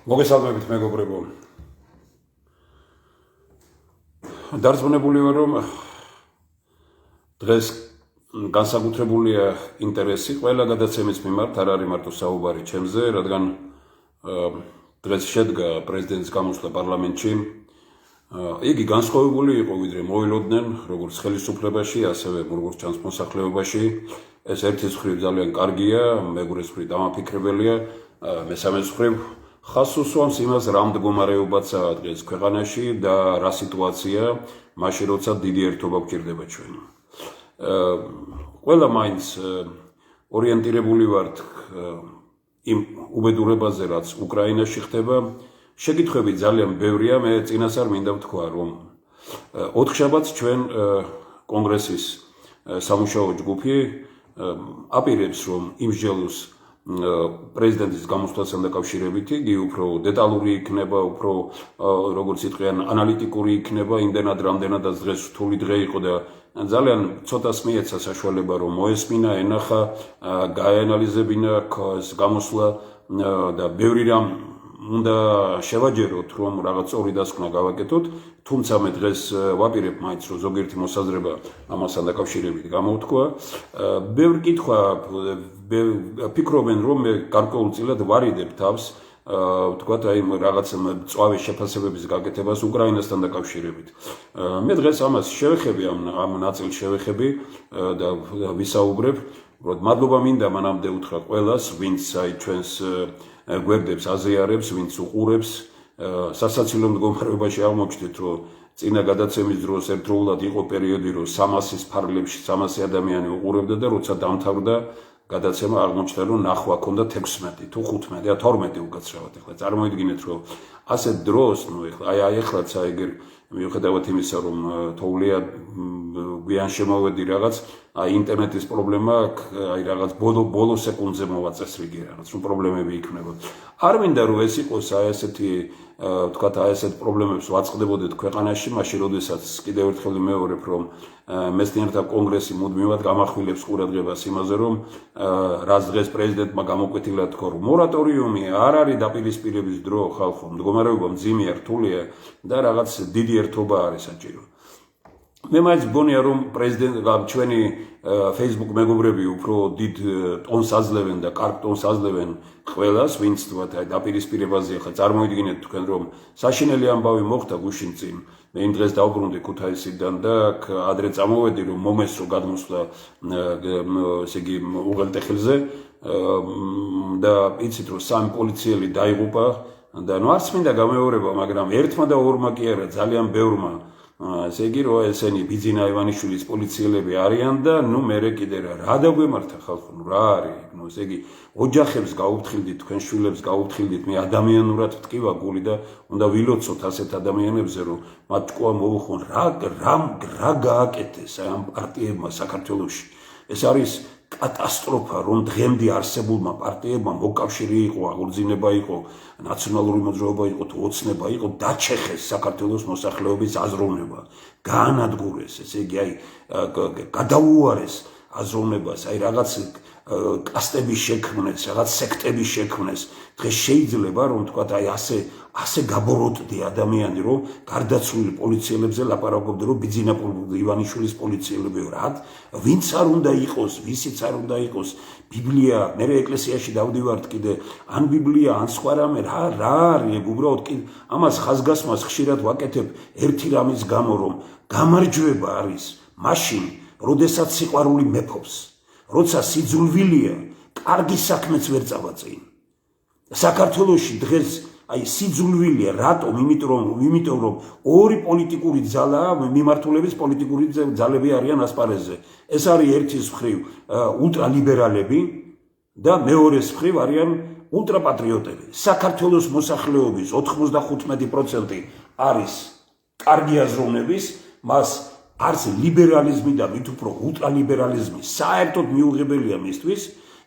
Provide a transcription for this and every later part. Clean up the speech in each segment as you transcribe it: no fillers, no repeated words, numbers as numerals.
მოგესალმებით მეგობრებო. დარწმუნებული ვარ, რომ დღეს განსაკუთრებულია ინტერესი ყველა გადაცემის მიმართ, არ არის მარტო საუბარი ჩემზე, რადგან დღეს შედგა პრეზიდენტის გამოსვლა პარლამენტში. იგი განსხვავებული იყო, ვიდრე მოილოდნენ, როგორც ხელისუფლებაში, ასევე როგორც ჩანს მოსახლეობაში. ეს ერთის მხრივ ძალიან კარგია, მეგრეს მხრივ დამაფიქრებელია, მესამეს მხრივ ხაზს უსვამს იმას, რა მდგომარეობაცაა დღეს ქვეყანაში და რა სიტუაცია, მაშინ როცა დიდი ერთობა გვჭირდება ჩვენ. ყველა მაინც ორიენტირებული ვართ იმ უბედურებაზე, რაც უკრაინაში ხდება. შეკითხვები ძალიან ბევრია, მე წინასწარ მინდა ვთქვა, რომ ოთხშაბათს ჩვენ კონგრესის სამუშაო ჯგუფი აპირებს, რომ იმსჯელოს პრეზიდენტის გამოსვლასთან დაკავშირებით იგი უფრო დეტალური იქნება, უფრო როგორც იტყვიან, ანალიტიკური იქნება, იმდენად რამდენადაც დღეს რთული დღე იყო და ძალიან ცოტას მიეცა საშუალება, რომ მოესმინა, ენახა, გააანალიზებინა გამოსვლა და ბევრი რამ უნდა შევაჯეროთ, რომ რაღაც ორი დასკვნა გავაკეთოთ, თუმცა მე დღეს ვაპირებ მაინც, რომ ზოგიერთი მოსაზრება ამასთან დაკავშირებით გამოვთქვა. ბევრი კითხვა ფიქრობენ, რომ მე გარკვეულწილად ვარიდებ თავს, ვთქვათ, აი რაღაც მწვავე შეფასებების გაკეთებას უკრაინასთან დაკავშირებით. მე დღეს ამას შევეხები, ამ ნაწილს შევეხები და ვისაუბრებ. მადლობა მინდა მანამდე უთხრა ყველას, ვინც აი ჩვენს გვერდებს აზიარებს, ვინც უყურებს. სასაცილო მდგომარეობაში აღმოჩნდით, რომ წინა გადაცემის დროს ერთდროულად იყო პერიოდი, რომ 300-ის ფარგლებში 300 ადამიანი უყურებდა და როცა დამთავრდა გადაცემა აღმოჩნდა, რომ ნახვა ჰქონდა 16 თუ 15 და 12 უკაცრავად. ეხლა წარმოიდგინეთ, რომ ასეთ დროს, აი ეხლაც აიგერ მიუხედავად იმისა, რომ თოვლია გვიან შემოვედი რაღაც, აი ინტერნეტის პრობლემა, აი რაღაც ბოლო სეკუნდზე მოვა წესრიგი რაღაც, რომ პრობლემები იქნება. არ მინდა რომ ეს იყოს აი ესეთი, ვთქვათ, აი ესეთ პრობლემებს ვაწყდებოდეთ ქვეყანაში, მაშინ როდესაც კიდევ ერთხელ ვიმეორებ, რომ მეცნიერთა კონგრესი მუდმივად გამახვილებს ყურადღებას იმაზე, რომ რაც დღეს პრეზიდენტმა გამოკვეთილა თქვა, რომ მორატორიუმი არ არის დაპირისპირების დრო ხალხო, მდგომარეობა მძიმეა, რთულია და რაღაც დიდი ერთობა არის საჭირო. მე მაინც მგონია, რომ ჩვენი Facebook მეგობრები უფრო დიდ ტონს აძლევენ და კარგ ტონს აძლევენ ყველას, ვინც თქვათ, აი დაპირისპირებაზე ხა წარმოიდგინეთ თქვენ, რომ საშინელი ამბავი მოხდა გუშინ წინ. მე იმ დღეს დავბრუნდი ქუთაისიდან და ადრე წამოვედი, რომ მომესრო გადმოსვლა ესე იგი უღელტეხილზე და იცით, რომ სამი პოლიციელი დაიღუპა და არც მინდა გამეორება, მაგრამ ერთმა და ორმა კი არა, ძალიან ბევრმა. ესე იგი, რომ ესენი ბიძინა ივანიშვილის პოლიციელები არიან და მერე კიდე რა დაგვემართა ხალხო, რა არის? ესე იგი, ოჯახებს გაუფრთხილდით, თქვენ შვილებს გაუფრთხილდით, მე ადამიანურად ვტკივა გული და უნდა ვილოცოთ ასეთ ადამიანებზე, რომ მათ ჭკუა მოუხონ, რა გააკეთეს ამ პარტიებმა საქართველოში. ეს არის კატასტროფა, რომ დღემდე არსებულმა პარტიებმა მოკავშირე იყო, აღორძინება იყო, ნაციონალური მოძრაობა იყო, თუ ოცნება იყო, დაჩეხეს საქართველოს მოსახლეობის აზროვნება, გაანადგურეს, ესე იგი, აი გადაუარეს აზროვნებას, აი რაღაც კასტების შექმნეს, რაღაც სექტების შექმნეს. დღეს შეიძლება, რომ თქვა, აი ასე გაბოროტდი ადამიანი, რომ გარდაცვლილი პოლიციელებზე ლაპარაკობდნენ, რომ ბიძინა ივანიშვილის პოლიციელები რა? ვინც არ უნდა იყოს, ვისიც არ უნდა იყოს. ბიბლია, მე ეკლესიაში დავდივართ კიდე, ან ბიბლია, ან სხვა რამე, რა არის უბრალოდ კი ამას ხაზგასმას ხშირად ვაკეთებ ერთი რამის გამო, რომ გამარჯვება არის მაშინ, როდესაც სიყვარული მეფობს. როცა სიძულვილია, კარგი საქმეც ვერ წავაწინ. საქართველოში დღეს აი სიძულვილია, რატომ? იმიტომ რომ ორი პოლიტიკური ძალაა, მიმართულების პოლიტიკური ძალები არიან ასპარეზზე. ეს არის ერთის მხრივ ულტრალიბერალები და მეორეს მხრივ არიან ულტრაპატრიოტები. საქართველოს მოსახლეობის 95% არის კარგი აზროვნების, მას არც ლიბერალიზმი და მით უფრო ულტრალიბერალიზმი საერთოდ მიუღებელია მისთვის.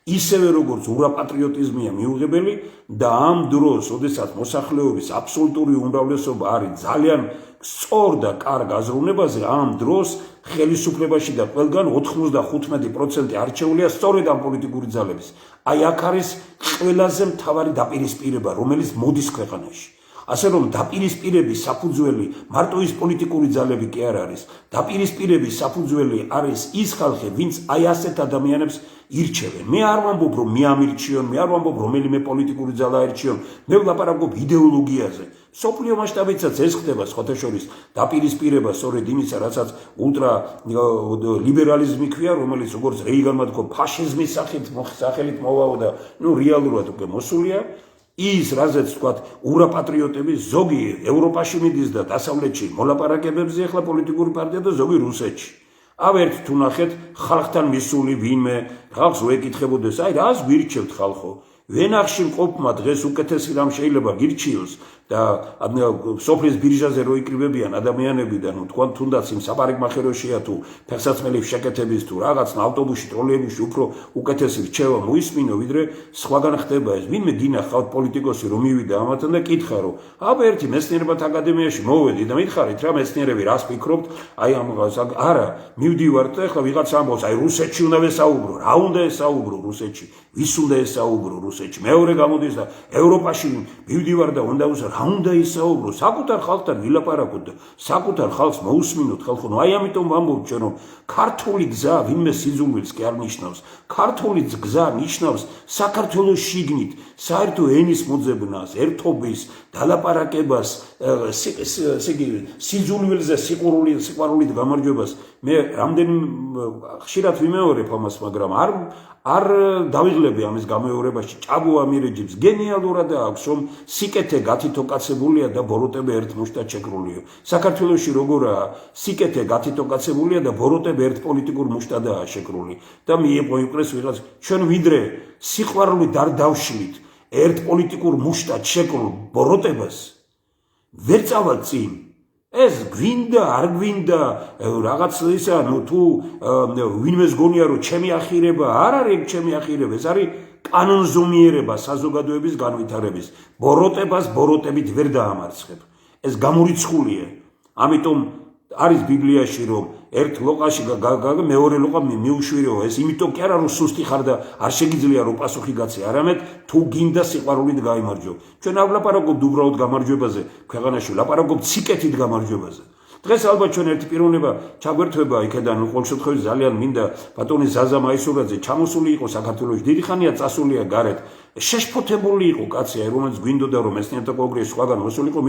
ისევე როგორც ურაპატრიოტიზმია მიუღებელი და ამ დროს, ოდესაც მოსახლეობის აბსოლუტური უმრავლესობა არის ძალიან სწორ და კარგ აზროვნებაზე, ამ დროს ხელისუფლებაში და ყველგან 95% არჩეულია სწორედ ამ პოლიტიკური ძალების. აი აქ არის ყველაზე მთავარი დაპირისპირება, რომელიც მოდის ქვეყანაში. ასე რომ დაპირისპირების საფუძველი მარტო ის პოლიტიკური ძალები კი არ არის. დაპირისპირების საფუძველი არის ის ხალხი, ვინც აი ასეთ ადამიანებს ირჩევენ. მე არ ვამბობ, რომ მე ამირჩიონ, მე არ ვამბობ, რომელიმე პოლიტიკური ძალა აირჩიონ. მე ვლაპარაკობ იდეოლოგიაზე. სოფლიო მასშტაბითაც ეს ხდება სხვათა შორის დაპირისპირება სწორედ იმისა, რასაც ულტრა ლიბერალიზმი ქვია, რომელიც როგორც რეიგანმა თქვა, ფაშიზმის სახელით მოვაო და რეალურად უკვე მოსულია. ის რაზეც თქვათ ურაპატრიოტები ზოგი ევროპაში მიდის და დასავლეთში მოლაპარაკებებზე ახლა პოლიტიკური პარტია და ზოგი რუსეთში. ავერთ თუ ნახეთ ხალხთან მისული ვინმე ხალხს უეკითხებოდეს, აი რას გვირჩევთ ხალხო? ვენახში მყოფმა დღეს უკეთესი რამ შეიძლება გირჩიოს და სოფლის ბირჟაზე რო იკრიბებიან ადამიანები და თქვენ თუნდაც იმ საპარიკმახეროშია თუ ფეხსაცმელების შეკეთების თუ რაღაც ავტობუსში, ტროლეიბუსში უფრო უკეთესი რჩევა მოისმინო, ვიდრე სხვაგან ხდება ეს. ვინმე გინახავთ პოლიტიკოსი რომ მივიდა ამათთან და კითხა რომ აბა ერთი მეცნიერებათა აკადემიაში მოვედი და მითხარით რა მეცნიერები რას ფიქრობთ? აი ამ არა, მივდივართ და ახლა ვიღაც ამბობს, აი რუსეთში უნდა ვესაუბრო. რა უნდა ესაუბრო რუსეთში? ვის უნდა ესაუბრო რუსეთში? მეორე გამოდის და ევროპაში მივდივარ და უნდა რა უნდა ისაუბრო? საკუთარ ხალხთან ვილაპარაკოთ და საკუთარ ხალხს მოусმინოთ ხალხო. აი ამიტომ ვამბობ ჩვენ რომ ქართული გზა ვინმე სიძულვილს კი არ ნიშნავს. ქართული გზა ნიშნავს საქართველოს შიგნით საერთო ენის მოძებნას, ერთობის, დალაპარაკებას, სიძულვილზე სიყვარულით გამარჯვებას. მე რამდენი ხშირად ვიმეორებ ამას, მაგრამ არ დავიღლები ამის გამეორებაში. ჭაბუა მირეჯიბს გენიალურადაა აქვს, რომ სიკეთე გათითოკაცებულია და ბოროტები ერთ მუშტად შეკრულიო. საქართველოში როგორაა სიკეთე გათითოკაცებულია და ბოროტები ერთ პოლიტიკურ მუშტადაა შეკრული და მიიღო იმპრეს ვიღაც ჩვენ ვიდრე სიყვარულით არ დავშლით ერთ პოლიტიკურ მუშტად შეკრულ ბოროტებას ვერ წავალ წინ. ეს გვინდა არ გვინდა რაღაც ისა თუ ვინმეს გონია რომ ჩემი ახირება არ არის ჩემი ახირება, ეს არის კანონზომიერება საზოგადოების განვითარების. ბოროტებას ბოროტებით ვერ დაამარცხებ. ეს გამორიცხულია. ამიტომ არის ბიბლიაში რომ ერთ ლოყაში მეორე ლოყა მიუშვირეო. ეს იმიტომ კი არა რომ სუსტი ხარ და არ შეგიძლია რომ პასუხი გაცე, არამედ თუ გინდა სიყვარულით გაიმარჯვო. ჩვენ არ ვლაპარაკობთ უბრალოდ გამარჯვებაზე ქვეყანაში, ვლაპარაკობთ სიკეთით გამარჯვებაზე. დღეს ალბათ ჩვენ ერთი პიროვნება ჩაგვერთვება იქედან, ყოველ შემთხვევაში ძალიან მინდა ბატონი ზაზა მაისურაძე ჩამოსული იყო საქართველოში, დიდი ხანია წასულია გარეთ. შეშფოთებული იყო კაცი, რომელიც გვინდოდა რომ მეცნიერთა კონგრესში სხვაგან მოსულიყო,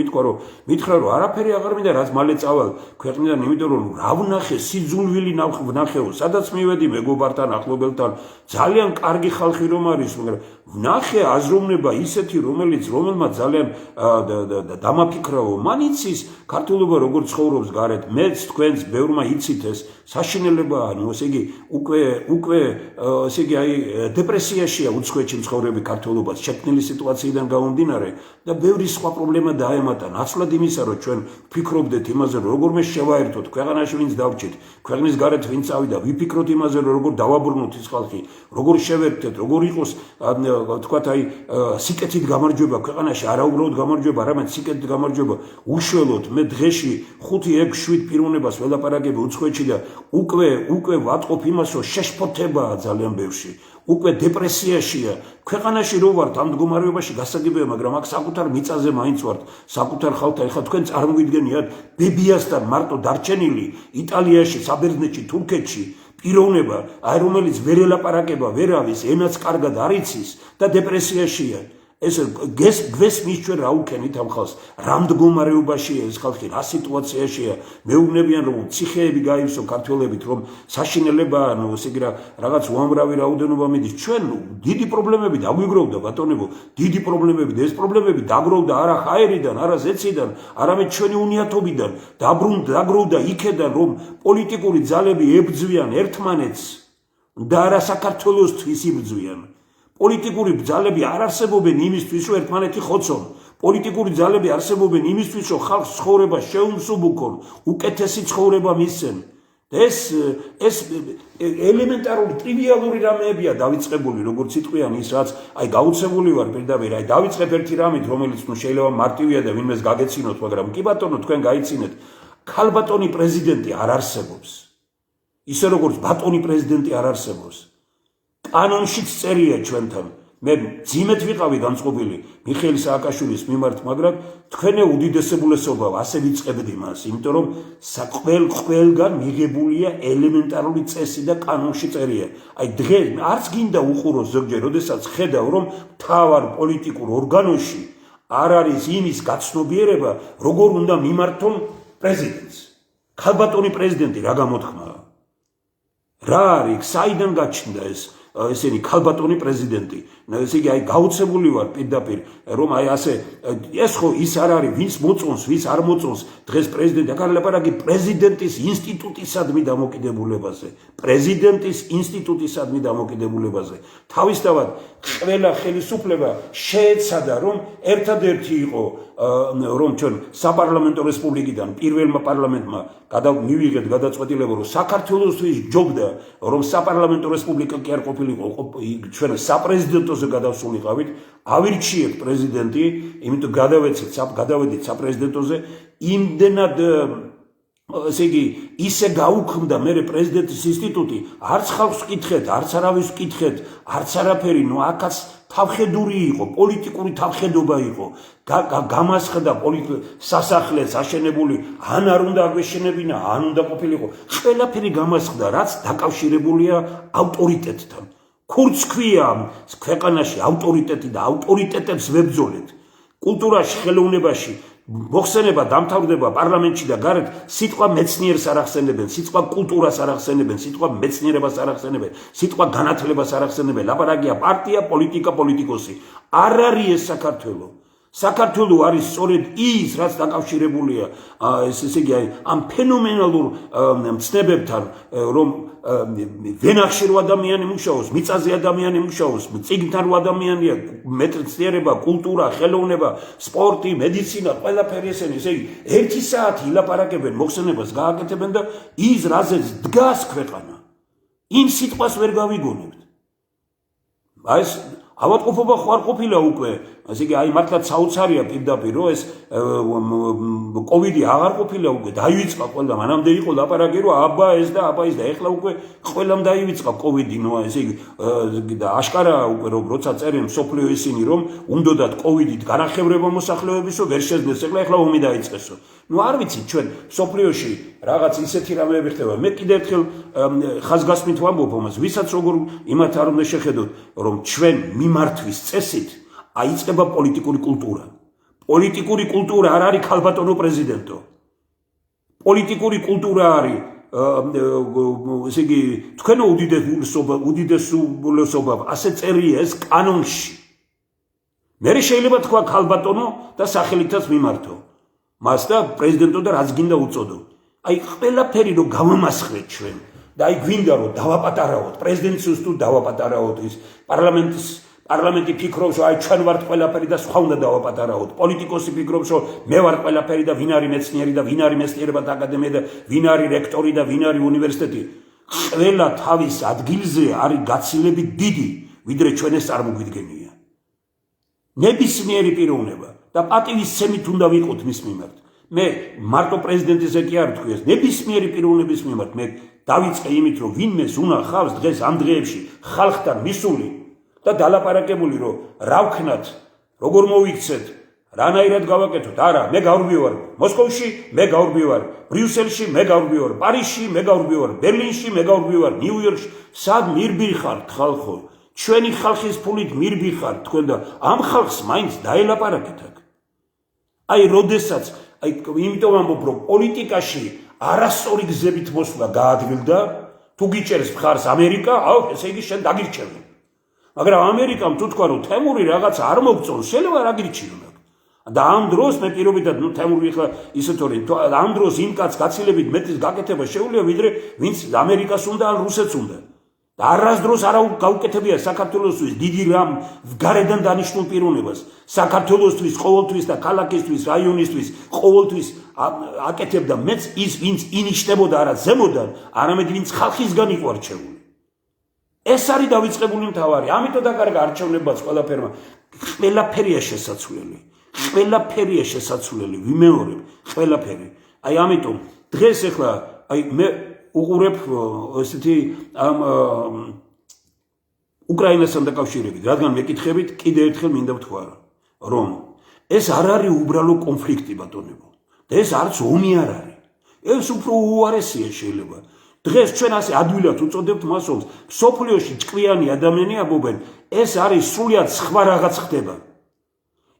მითხრა რომ არაფერი აღარ მინდა, რაც მალე წავალ ქვეყნიდან, იმიტომ რომ რა ვნახე, სიძულვილი ვნახეო, სადაც მივედი მეგობართან, ახლობელთან, ძალიან კარგი ხალხი რომ არის, მაგრამ ვნახე აზროვნება ისეთი, რომელმაც ძალიან დამაფიქრაო, მან იცის ქართულობა როგორ ცხოვრობს გარეთ, მეც თქვენს ბევრმა იცით ეს საშინელებაა, ესე იგი უკვე ესე იგი აი დეპრესიაშია უცხოეთში მცხოვრები ქართულობას შექმნილი სიტუაციიდან გამომდინარე და ბევრი სხვა პრობლემა დაემატა. ნაცვლად იმისა, რომ ჩვენ ვფიქრობდეთ იმაზე, რომ როგორ მე შევაერთოთ ქვეყანაში ვინც დავჭით, ქვეყნის გარეთ ვინც წავიდა, ვიფიქროთ იმაზე, რომ როგორ დავაბრუნოთ ის ხალხი, როგორ შევერთეთ, როგორ იყოს თქვათ აი სიკეთით გამარჯვება ქვეყანაში, არა უბრალოდ გამარჯვება, არამედ სიკეთით გამარჯვება. უშველოდ მე დღეში 5-6-7 პიროვნებას ველაპარაკები უცხოეთში და უკვე ვატყობ იმას, რომ შეშფოთებაა ძალიან ბევრში. უკვე დეპრესიაშია. ქვეყანაში რო ვართ ამ მდგომარეობაში გასაგებია, მაგრამ აქ საკუთარ მიწაზე მაინც ვართ, საკუთარ ხალხთან. ეხლა თქვენ წარმოვიდგენიათ ბებიასთან მარტო დარჩენილი იტალიაში, საბერძნეთში, თურქეთში პიროვნება, აი რომელიც ვერ ელაპარაკება ვერავის, ენაც კარგად არ იცის და დეპრესიაშია. ეს გვესმის ჩვენ რა უქენით ამ ხალხს, რა მდგომარეობაშია ეს ხალხი, რა სიტუაციაშია. მეუბნებიან რომ ციხეები გაივსო ქართველებით, რომ საშინელებაა, ესე იგი რაღაც უამრავი რაოდენობა მიდის. ჩვენ დიდი პრობლემები დაგვიგროვდა ბატონებო, დიდი პრობლემები და ეს პრობლემები დაგროვდა არა ჰაერიდან, არა ზეციდან, არამედ ჩვენი უნიათობიდან, დაგროვდა იქედან, რომ პოლიტიკური ძალები ებრძვიან ერთმანეთს და არა საქართველოსთვის იბრძვიან. პოლიტიკური ძალები არ არსებობენ იმისთვის, რომ ერთმანეთი ხოცონ. პოლიტიკური ძალები არსებობენ იმისთვის, რომ ხალხს ცხოვრება შეუმსუბუქონ, უკეთესი ცხოვრება მისცენ. ეს ელემენტარული ტრივიალური რამეებია დავიწყებული, როგორც სიტყვიან ის რაც აი გაუცებული ვარ პირდაპირ, აი დავიწყებ ერთი რამით, რომელიც შეიძლება მარტივია და ვინმეს გაგეცინოთ, მაგრამ კი ბატონო, თქვენ გაიცინეთ, ქალბატონი პრეზიდენტი არ არსებობს. ისე როგორც ბატონი პრეზიდენტი არ არსებობს. კანონშიც წერია ჩვენთან. მე ძიმეთ ვიყავი განწყობილი მიხეილ სააკაშვილის მიმართ, მაგრამ თქვენე უდიდესებულესობა ასე ვიწყებდი მას, იმიტომ რომ ყველგან მიღებულია ელემენტარული წესი და კანონში წერია. აი დღეს არც გინდა უყუროს ზოგჯერ, როდესაც ხედავ რომ მთავარ პოლიტიკურ ორგანოში არ არის იმის გაცნობიერება, როგორ უნდა მიმართონ პრეზიდენტს. ქალბატონი პრეზიდენტი რა გამოთქმაა? რა არის, საიდან გაჩნდა ეს? ესენი ქალბატონი პრეზიდენტი. ესე იგი აი გაუცებული ვარ პირდაპირ რომ აი ასე ეს ხო ის არ არის ვინც მოწონს, ვის არ მოწონს დღეს პრეზიდენტი. აქ ლაპარაკი პრეზიდენტის ინსტიტუტისადმი დამოკიდებულებაზე. პრეზიდენტის ინსტიტუტისადმი დამოკიდებულებაზე. თავისთავად ყველა ხელისუფლება შეეცადა რომ ერთადერთი იყო რომ ჩვენ საპარლამენტო რესპუბლიკიდან პირველმა პარლამენტმა მივიღეთ გადაწყვეტილება რომ საქართველოსთვის ჯობდა რომ საპარლამენტო რესპუბლიკა კი არ ყოფილიყო ჩვენ საპრეზიდენტოზე გადავსულიყავით, ავირჩიეთ პრეზიდენტი, იმიტომ გადავედით საპრეზიდენტოზე, იმდენად ესე იგი ისე გაუქმდა მე პრეზიდენტის ინსტიტუტი, არც ხალხს ვკითხეთ, არც არავის ვკითხეთ, არც არაფერი, ნუ აქაც თავხედური იყო, პოლიტიკური თავხედობა იყო, გამასხდა სასახლეც აშენებული, ან არ უნდა აგვეშენებინა, ან უნდა ყოფილიყო, ყველაფერი გამასხდა, რაც დაკავშირებულია ავტორიტეტთან. ქურდს ქვია ქვეყანაში ავტორიტეტი და ავტორიტეტებს ვებრძოლეთ. კულტურაში, ხელოვნებაში მოხსენება დამთავრდება პარლამენტში და გარეთ სიტყვა მეცნიერს არ ახსენებენ, სიტყვა კულტურას არ ახსენებენ, სიტყვა მეცნიერებას არ ახსენებენ, სიტყვა განათლებას არ ახსენებენ. ლაპარაკია პარტია, პოლიტიკა, პოლიტიკოსი. არ არის ეს საქართველო. საქართველო არის სწორედ ის, რაც დაკავშირებულია ესე იგი ამ ფენომენალურ მცნებებთან, რომ ვენახში რო ადამიანი მუშაობს, მიწაზე ადამიანი მუშაობს, წიგნთან რო ადამიანია, მეცნიერება, კულტურა, ხელოვნება, სპორტი, მედიცინა, ყველაფერი ესენი, ესე იგი 1 საათი ილაპარაკებენ, მოხსენებას გააკეთებენ და ის რაზეც დგას ქვეყანა, იმ სიტყვას ვერ გავიგონებთ. აი ეს ავადმყოფობა ხო არ ყოფილა უკვე, ასე იგი აი მართლა საოცარია პირდაპირ რომ ეს კოვიდი აღარ ყოფილა უკვე, დაივიწყა ყველა, მანამდე იყო ლაპარაკი რომ აბა ეს და აბა ის და ეხლა უკვე ყველამ დაივიწყა კოვიდი, ნუ ესე იგი და აშკარაა უკვე რომ როცა წერენ მსოფლიო ისინი რომ უნდათ კოვიდით განახევრება მოსახლეობისო, ვერ შეძლეს, ეხლა ომი დაიწყესო. ნუ არ ვიცით ჩვენ მსოფლიოში რაღაც ისეთი რამეები ხდება. მე კიდევ ერთხელ ხაზგასმით ვამბობ ამას, ვისაც როგორ იმათ არ უნდა შეხედოთ, რომ ჩვენ მიმართვის წესით აიწყება პოლიტიკური კულტურა. პოლიტიკური კულტურა არ არის ქალბატონო პრეზიდენტო. პოლიტიკური კულტურა არის ესე იგი თქვენო უდიდესობა ასე წერია ეს კანონში. მე შეიძლება თქვა ქალბატონო და სახელითაც მიმართო. მას და პრეზიდენტო და რაც გინდა უწოდო. აი ყველაფერი რომ გავამასხლეთ ჩვენ და აი გვინდა რომ დავაპატარავოთ პრეზიდენტს თუ დავაპატარავოთ ის პარლამენტი ფიქრობს რომ აი ჩვენ ვართ ყველაფერი და სხვა უნდა დავაპატარავოთ. პოლიტიკოსი ფიქრობს რომ მე ვარ ყველაფერი და ვინ არის მეცნიერი და ვინ არის მეცნიერებათა აკადემია და ვინ არის რექტორი და ვინ არის უნივერსიტეტი. ყველა თავის ადგილზე არის გაცილებით დიდი, ვიდრე ჩვენ ეს წარმოგვიდგენია. ნებისმიერი პიროვნება და პატივისცემით უნდა ვიყოთ მის მიმართ. მე მარტო პრეზიდენტზე კი არ ვთქვი ეს, ნებისმიერი პიროვნების მიმართ მე დავიწყე იმით რომ ვინმეს უნახავს დღეს ამ დღეებში ხალხთან მისული და დალაპარაკებული რომ რა ვქნათ, როგორ მოვიქცეთ, რანაირად გავაკეთოთ. არა, მე გავრბივარ მოსკოვში, მე გავრბივარ ბრიუსელში, მე გავრბივარ პარიზში, მე გავრბივარ ბერლინში, მე გავრბივარ ნიუ-იორკში. სად მირბიხართ ხალხო? ჩვენი ხალხის ფულით მირბიხართ თქვენ და ამ ხალხს მაინც დაელაპარაკეთ აქ. აი როდესაც აი იმიტომ ამბობ რომ პოლიტიკაში არასწორი გზებით მოსვლა გაადვილდა, თუ გიჭერს მხარს ამერიკა, აუ ესე იგი შენ დაგირჩევენ. მაგრამ ამერიკამ თუ თქვა რომ თემური რაღაც არ მოგწონს, შეიძლება რა გირჩიონ. და ამ დროს მე პირობითად ნუ თემური ხა ისე თორე ამ დროს იმ კაც გაცილებით მეტის გაკეთება შეუძლია ვიდრე ვინც ამერიკას უნდა ან რუსეთს უნდა. და არასდროს არ გაუკეთებია საქართველოსთვის დიდი რამ გარედან დანიშნულ პიროვნებას. საქართველოსთვის, ყოველთვის და ქალაქისთვის, რაიონისთვის, ყოველთვის აკეთებდა მეც ის, ვინც ინიშნებოდა არა ზემოდან, არამედ ვინც ხალხისგან იყო არჩეული. ეს არის დავიწყებული მთავარი. ამიტომ დაკარგა არჩევნებაც ყველაფერმა. ყველაფერია შესაძლებელი. ყველაფერია შესაძლებელი, ვიმეორებ, ყველაფერი. აი ამიტომ დღეს ახლა აი მე უყურებ ესეთი ამ უკრაინასთან დაკავშირებით, რადგან მეკითხებით, კიდევ ერთხელ მინდა ვთქვა, რომ ეს არ არის უბრალო კონფლიქტი ბატონებო. და ეს არც ომი არ არის. ეს უფრო უარესია შეიძლება. დღეს ჩვენ ასე ადვილად უწოდებთ მას ომს. სოფლიოში ჭკვიანი ადამიანი ამბობენ, ეს არის სრულიად სხვა რაღაც ხდება.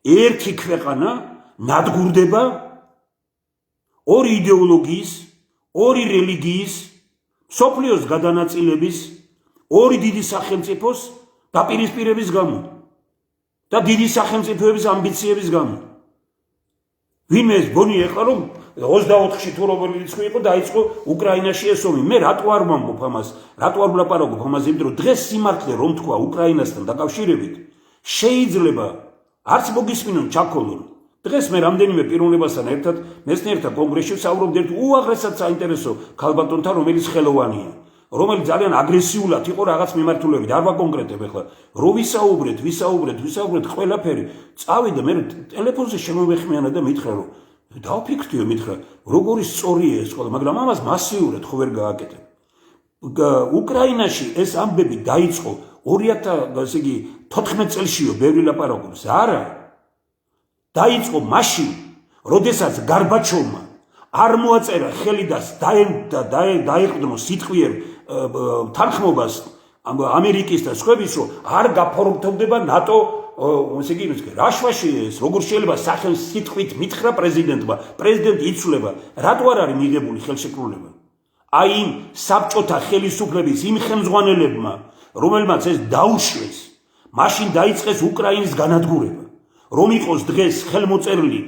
ერთი ქვეყანა ნადგურდება ორი იდეოლოგიის, ორი რელიგიის, სოფლიოს გადანაწილების, ორი დიდი სახელმწიფოს დაპირისპირების გამო და დიდი სახელმწიფოების ამბიციების გამო. ვინმე ეს გონია ახლა რომ 24-ში თუ როგორი რიცხვი იყო დაიწყო უკრაინაში ეს ომი. მე რატო არ ვამბობ ამას, რატო არ ვლაპარაკობ ამას, იმიტომ რომ დღეს სიმართლე რომ თქვა უკრაინასთან დაკავშირებით, შეიძლება არც მოგისმინონ ჩაქოლონ. დღეს მე რამდენიმე პიროვნებასთან ერთად მეცნიერთა კონგრესში ვსაუბრობ ერთ უაღრესად საინტერესო ქალბატონთან, რომელიც ხელოვანია, რომელიც ძალიან აგრესიულად იყო რაღაც მიმართულებით. არ ვაკონკრეტებ ახლა. რო ვისაუბრეთ, ყველაფერი წავიდა მე ტელეფონზე შემოვეხმიანა და მითხრა რომ დავფიქრდიო, მითხრა როგორი სწორია ეს ყველა, მაგრამ ამას მასიურად ხო ვერ გააკეთებ. უკრაინაში ეს ამბები დაიწყო 2014 წელშიო, ბევრი ლაპარაკობს. არა. დაიწყო მაშინ, როდესაც გარბაჩოვმა არ მოაწერა ხელი და დაეყრდნო სიტყვიერ თანხმობას ამერიკის და სხვების, რომ არ გაფორმდება ნატო, ესე იგი, რაშვაში ეს როგორ შეიძლება სახელს სიტყვით მითხრა პრეზიდენტმა, პრეზიდენტი იცვლება, რატო არ არის მიღებული ხელშეკრულება? აი იმ საბჭოთა ხელისუფლების იმ ხელმძღვანელებმა, რომელმაც ეს დაუშვეს, მაშინ დაიწყეს უკრაინის განადგურება. რომ იყოს დღეს ხელმოწერილი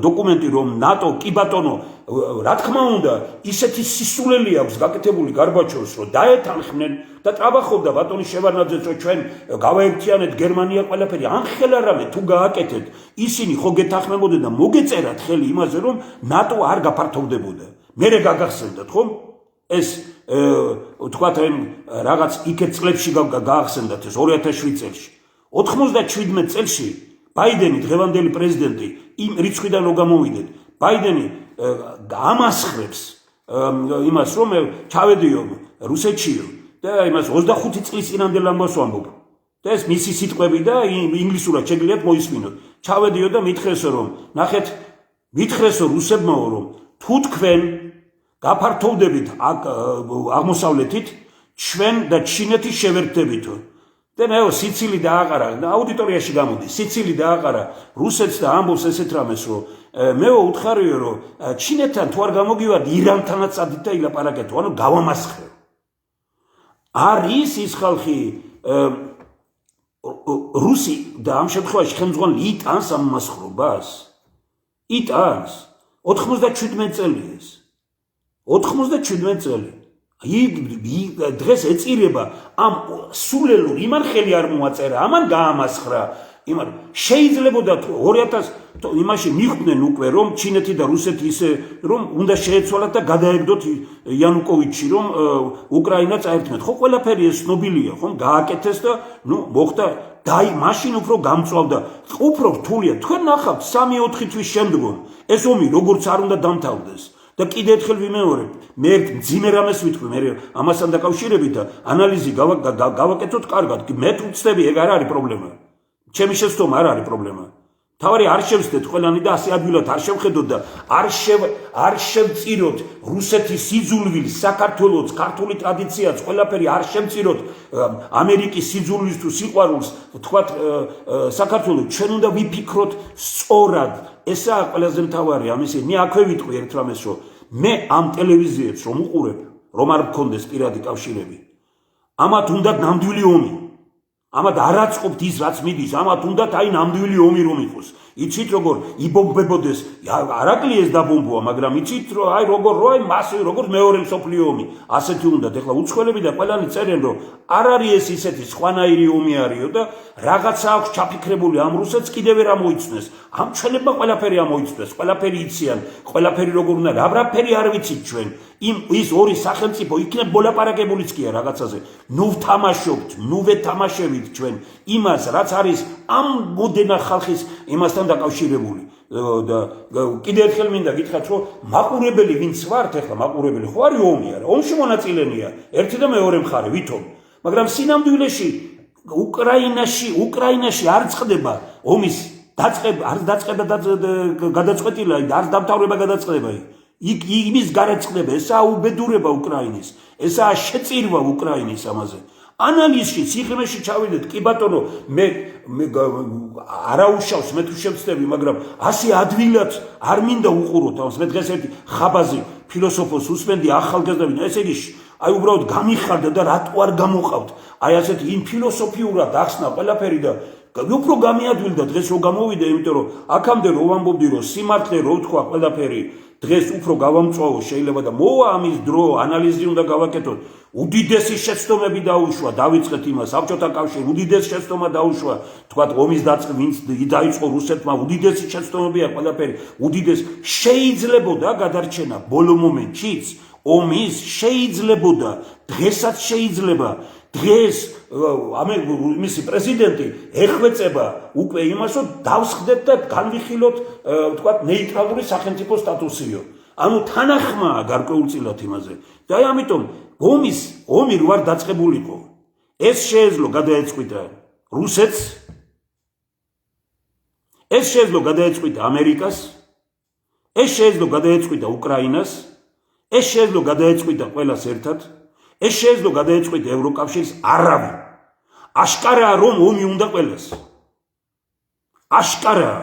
დოკუმენტი, რომ ნატო კი ბატონო, რა თქმა უნდა, ისეთი სისულელი აქვს გაკეთებული გარბაჩოვს, რომ დაეთანხმნენ და ტრაბახობდა ბატონი შევარნაძეც, რომ ჩვენ გავაერთიანეთ გერმანია ყველაფერი. ამხელა რამე თუ გააკეთეთ, ისინი ხო გეთანხმებოდნენ და მოგეწერათ ხელი იმაზე, რომ ნატო არ გაფართოვდებოდა. მერე გაგახსენდათ, ხომ? ეს თქვათ რაღაც იქეთ წლებში გაახსენდათ ეს 2007 წელში. 97 წელში ბაიდენი, დღევანდელი პრეზიდენტი, იმ რიცხვიდან რო გამოვიდეთ, ბაიდენი ამასხრებს იმას, რომ ჩავედიო რუსეთშიო და იმას 25 წლის წინანდელ ამბავს ვამბობ. და ეს მისი სიტყვები და ინგლისურად შეგიძლიათ მოისმინოთ. ჩავედიო და მითხრესო, რომ ნახეთ, მითხრესო რუსებმაო, რომ თუ თქვენ გაფართოვდებით აღმოსავლეთით, ჩვენ და ჩინეთი შევერთდებითო. და მე სიცილი დააყარა, აუდიტორიაში გამოდის, სიცილი დააყარა რუსეთს და ამბობს ესეთ რამეს, რომ მე უთხარიო, რომ ჩინეთთან თუ არ გამოგივართ, ირანთანაც ადით და ილაპარაკეთო, ანუ გავამასხრე. არის ის ხალხი რუსი და ამ შემთხვევაში ხელმძღვანელი იტანს ამ მასხრობას? იტანს. 97 წელი ეს. 97 წელი. დღეს ეწირება ამ სულელურ, იმან ხელი არ მოაწერა, ამან გაამასხრა. იმან შეიძლებოდა 2000 იმაში მიხვდნენ უკვე, რომ ჩინეთი და რუსეთი ისე რომ უნდა შეეცვალათ და გადაეგდოთ იანუკოვიჩი, რომ უკრაინა წაერთმეთ. ხო ყველაფერი ეს ცნობილია, ხომ? გააკეთეს და მოხდა მაშინ უფრო გამწვავდა. უფრო რთულია. თქვენ ნახავთ 3-4 თვის შემდგომ ეს ომი როგორც არ უნდა დამთავრდეს. და კიდე ერთხელ ვიმეორებ, მე ერთ მძიმე რამეს ვიტყვი, მე ამასთან დაკავშირებით და ანალიზი გავაკეთოთ კარგად. მე თუ ვწდები, ეგ არ არის პრობლემა. ჩემი შეცდომა არ არის პრობლემა. თავარი არ შევსდეთ ყველანი და ასე ადვილად არ შევხედოთ და არ შევწიროთ რუსეთის სიძულვილს, საქართველოს, ქართული ტრადიციაც, ყველაფერი არ შევწიროთ ამერიკის სიძულვილს თუ სიყვარულს, თქვათ საქართველოს, ჩვენ უნდა ვიფიქროთ სწორად. ესაა ყველაზე მთავარი ამისი. მე აქვე ვიტყვი ერთ რამეს, რომ მე ამ ტელევიზიებს რომ უყურებ, რომ არ მქონდეს პირადი კავშირები, ამათ უნდა ნამდვილი ომი. ამათ არ აწყობთ ის, რაც მიდის, ამათ უნდა აი ნამდვილი ომი რომ იყოს. იცით როგორ იბომბებოდეს არაკლიეს დაბომბვა მაგრამ იცით რომ აი როგორ როი მასე როგორ მეორე მსოფლიო ომი ასეთი უნდა ეხლა უცხოელები და ყველანი წერენ რომ არ არის ეს ისეთი სხვანაირი ომი არისო და რაღაცა აქვს ჩაფიქრებული ამ რუსეთს კიდევ ვერ ამოიცნეს ამ ჩვენებმა ყველაფერი ამოიცნეს ყველაფერი იციან ყველაფერი როგორ უნდა რაბრაფერი არ ვიცით ჩვენ ის ორი სახელმწიფო იქნებ მოლაპარაკებულიც კი რაღაცაზე ნუ ვთამაშობთ ნუ ვეთამაშებით ჩვენ იმას რაც არის ამ მოდენა ხალხის იმასთან დაკავშირებული და კიდე ერთხელ მინდა გითხრათ რომ მაყურებელი ვინც ვართ ეხლა მაყურებელი ხო არის ომი არა ომში მონაწილეა ერთი და მეორე მხარე ვითომ მაგრამ სინამდვილეში უკრაინაში არ წყდება ომის დაწყება არ დაწყება გადაწყვეტილა არ დამთავრება გადაწყდება იმის გარეთ წყდება ესაა უბედურება უკრაინის ესაა შეწირვა უკრაინის ამაზე ანალიზში სიღრმეში ჩავიდეთ კი ბატონო მე არაუშავს მე თუ შევწდები მაგრამ ასე ადვილად არ მინდა უყუროთ ამას მე დღეს ერთი ხაბაზი ფილოსოფოს უსმენდი ახალგაზრდები ესე იგი აი უბრალოდ გამიხარდა და რატო არ გამოყავთ აი ასეთი იმ ფილოსოფიურად ახსნა ყველაფერი და უფრო გამიადვილდა დღეს რო გამოვიდა იმიტომ რომ აქამდე რო ვამბობდი რომ სიმართლე რო თქვა ყველაფერი დღეს უფრო გავამწვავო შეიძლება და მოვა ამის დრო ანალიზი უნდა გავაკეთოთ უდიდესი შეცდომები დაუშვა დავიწყეთ იმას საბჭოთა კავშირი უდიდესი შეცდომა დაუშვა თქვა ომის დაწყება ვინც დაიწყო რუსეთმა უდიდესი შეცდომებია ყველაფერი უდიდესი შეიძლებოდა გადარჩენა ბოლო მომენტშიც ომის შეიძლებოდა დღესაც შეიძლება დღეს მისი პრეზიდენტი ეხვეწება უკვე იმას რომ დავსხდეთ და განვიხილოთ თქვა ნეიტრალური სახელმწიფო სტატუსიო ანუ თანახმაა გარკვეულწილად იმაზე და აი ამიტომ ომი რო არ დაწყებულიყო ეს შეეძლო გადაეწყვიტა რუსეთს ეს შეეძლო გადაეწყვიტა ამერიკას ეს შეეძლო გადაეწყვიტა უკრაინას ეს შეეძლო გადაეწყვიტა ყველას ერთად ეს შეეძლო გადაეწყვიტა ევროკავშირს არავინ აშკარაა რომ ომი უნდა ყველას აშკარაა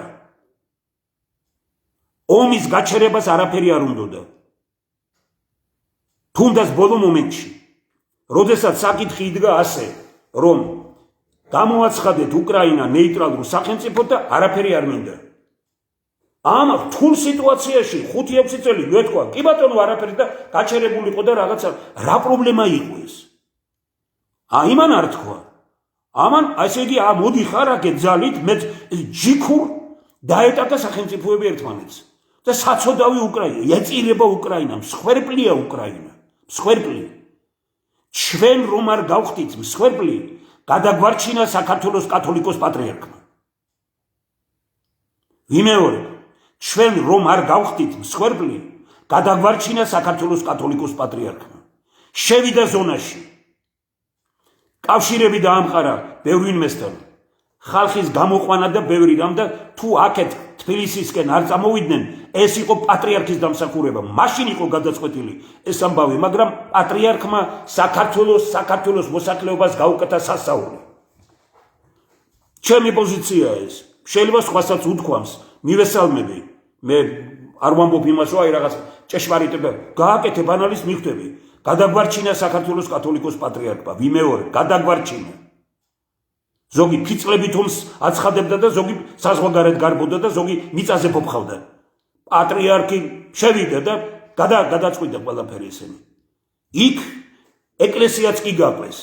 ომის გაჩერებას არაფერი არ უნდოდა თუნდაც ბოლო მომენტში როდესაც საკითხი იდგა ასე რომ გამოაცხადეთ უკრაინა ნეიტრალურ სახელმწიფოდ და არაფერი არ მინდა ამ რთულ სიტუაციაში 5-6 წელი ვეთქვა კი ბატონო არაფერი და გაჩერებულიყო და რაღაცა რა პრობლემა იყო ეს იმან არ თქვა ამან ასე იგი მოდი ხარ აქ ძალით მე ჯიქურ დაეტაკა სახელმწიფოები ერთმანეთს და საცოდავი უკრაინა ეწირება უკრაინა მსხვერპლია უკრაინა მსხვერპლი ჩვენ რომ არ გავხდით მსხვერპლი გადაგვარჩინა საქართველოს კათოლიკოს პატრიარქმა ვიმეორებ ჩვენ რომ არ გავხდით მსხვერპლი გადაგვარჩინა საქართველოს კათოლიკოს პატრიარქმა შევიდა ზონაში კავშირები დაამყარა ბევრი ინვესტორი ხალხის გამოყვანა და ბევრი რამ და თუ აქეთ თბილისისკენ არ წამოვიდნენ ეს იყო პატრიარქის დამსახურება მაშინ იყო გადაწყვეტილი ეს ამბავი მაგრამ პატრიარქმა საქართველოს მოსახლეობას გაუკეთა სასაული ჩემი პოზიციაა ეს შეიძლება სხვასაც უთქვამს მივესალმები მე არ ვამბობ იმას რომ აი რაღაც ჭეშმარიტება გააკეთებ ანალიზს მიხვდები გადაგვარჩინა საქართველოს კათოლიკოს პატრიარქმა ვიმეორებ გადაგვარჩინა ზოგი ფიცლებით ომს აცხადებდა და ზოგი საზღვარგარეთ გარბოდა და ზოგი მიწაზე ფოფხავდა პატრიარქი შევიდა და გადაწყვიტა ყველაფერი ესენი იქ ეკლესიაც კი გაყვეს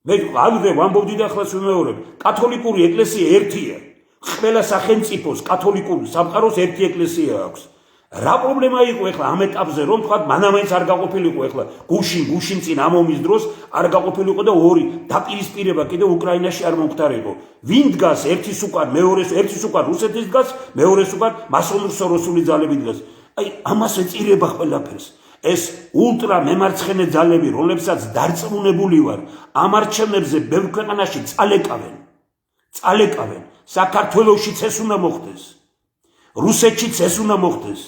მე ადრე ვამბობდი და ახლა ვიმეორებ კათოლიკური ეკლესია ერთია ყველა სახელმწიფოს კათოლიკური სამყაროს ერთი ეკლესია აქვს რა პრობლემა იყო ეხლა ამ ეტაპზე რომ თქვა მანამაინც არ გაყოფილიყო ეხლა გუშინ წინ ამ ომის დროს არ გაყოფილიყო და ორი დაპირისპირება კიდე უკრაინაში არ მომხდარიყო ვინ დგას ერთის უკან ერთის უკან რუსეთის დგას მეორეს უკან მასონურ-სოროსული ძალები დგას აი ამას ეწირება ყველაფერს ეს ულტრა მემარცხენე ძალები რომლებსაც დარწმუნებული ვარ ამ არჩევნებზე ბევრ ქვეყანაში წალეკავენ საქართველოშიც ეს უნდა მოხდეს რუსეთშიც ეს უნდა მოხდეს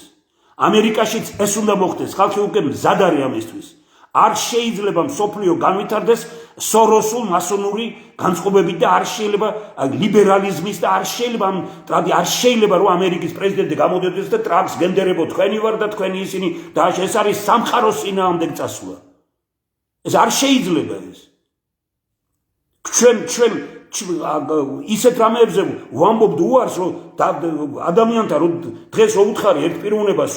ამერიკაშიც ეს უნდა მოხდეს ხალხი უკვე მზად არის ამისთვის არ შეიძლება მსოფლიო განვითარდეს სოროსულ მასონური განწყობებით და არ შეიძლება ლიბერალიზმის და არ შეიძლება რომ ამერიკის პრეზიდენტი გამოდიოდეს და ტრამპს გენდერებო თქვენი ვარ და თქვენი ისინი და ეს არის სამყაროს წინააღმდეგ წასვლა ეს არ შეიძლება ეს ისეთ რამეებზე ვამბობ უარს რომ ადამიანთან რომ დღეს რო უთხარი ერთ პიროვნებას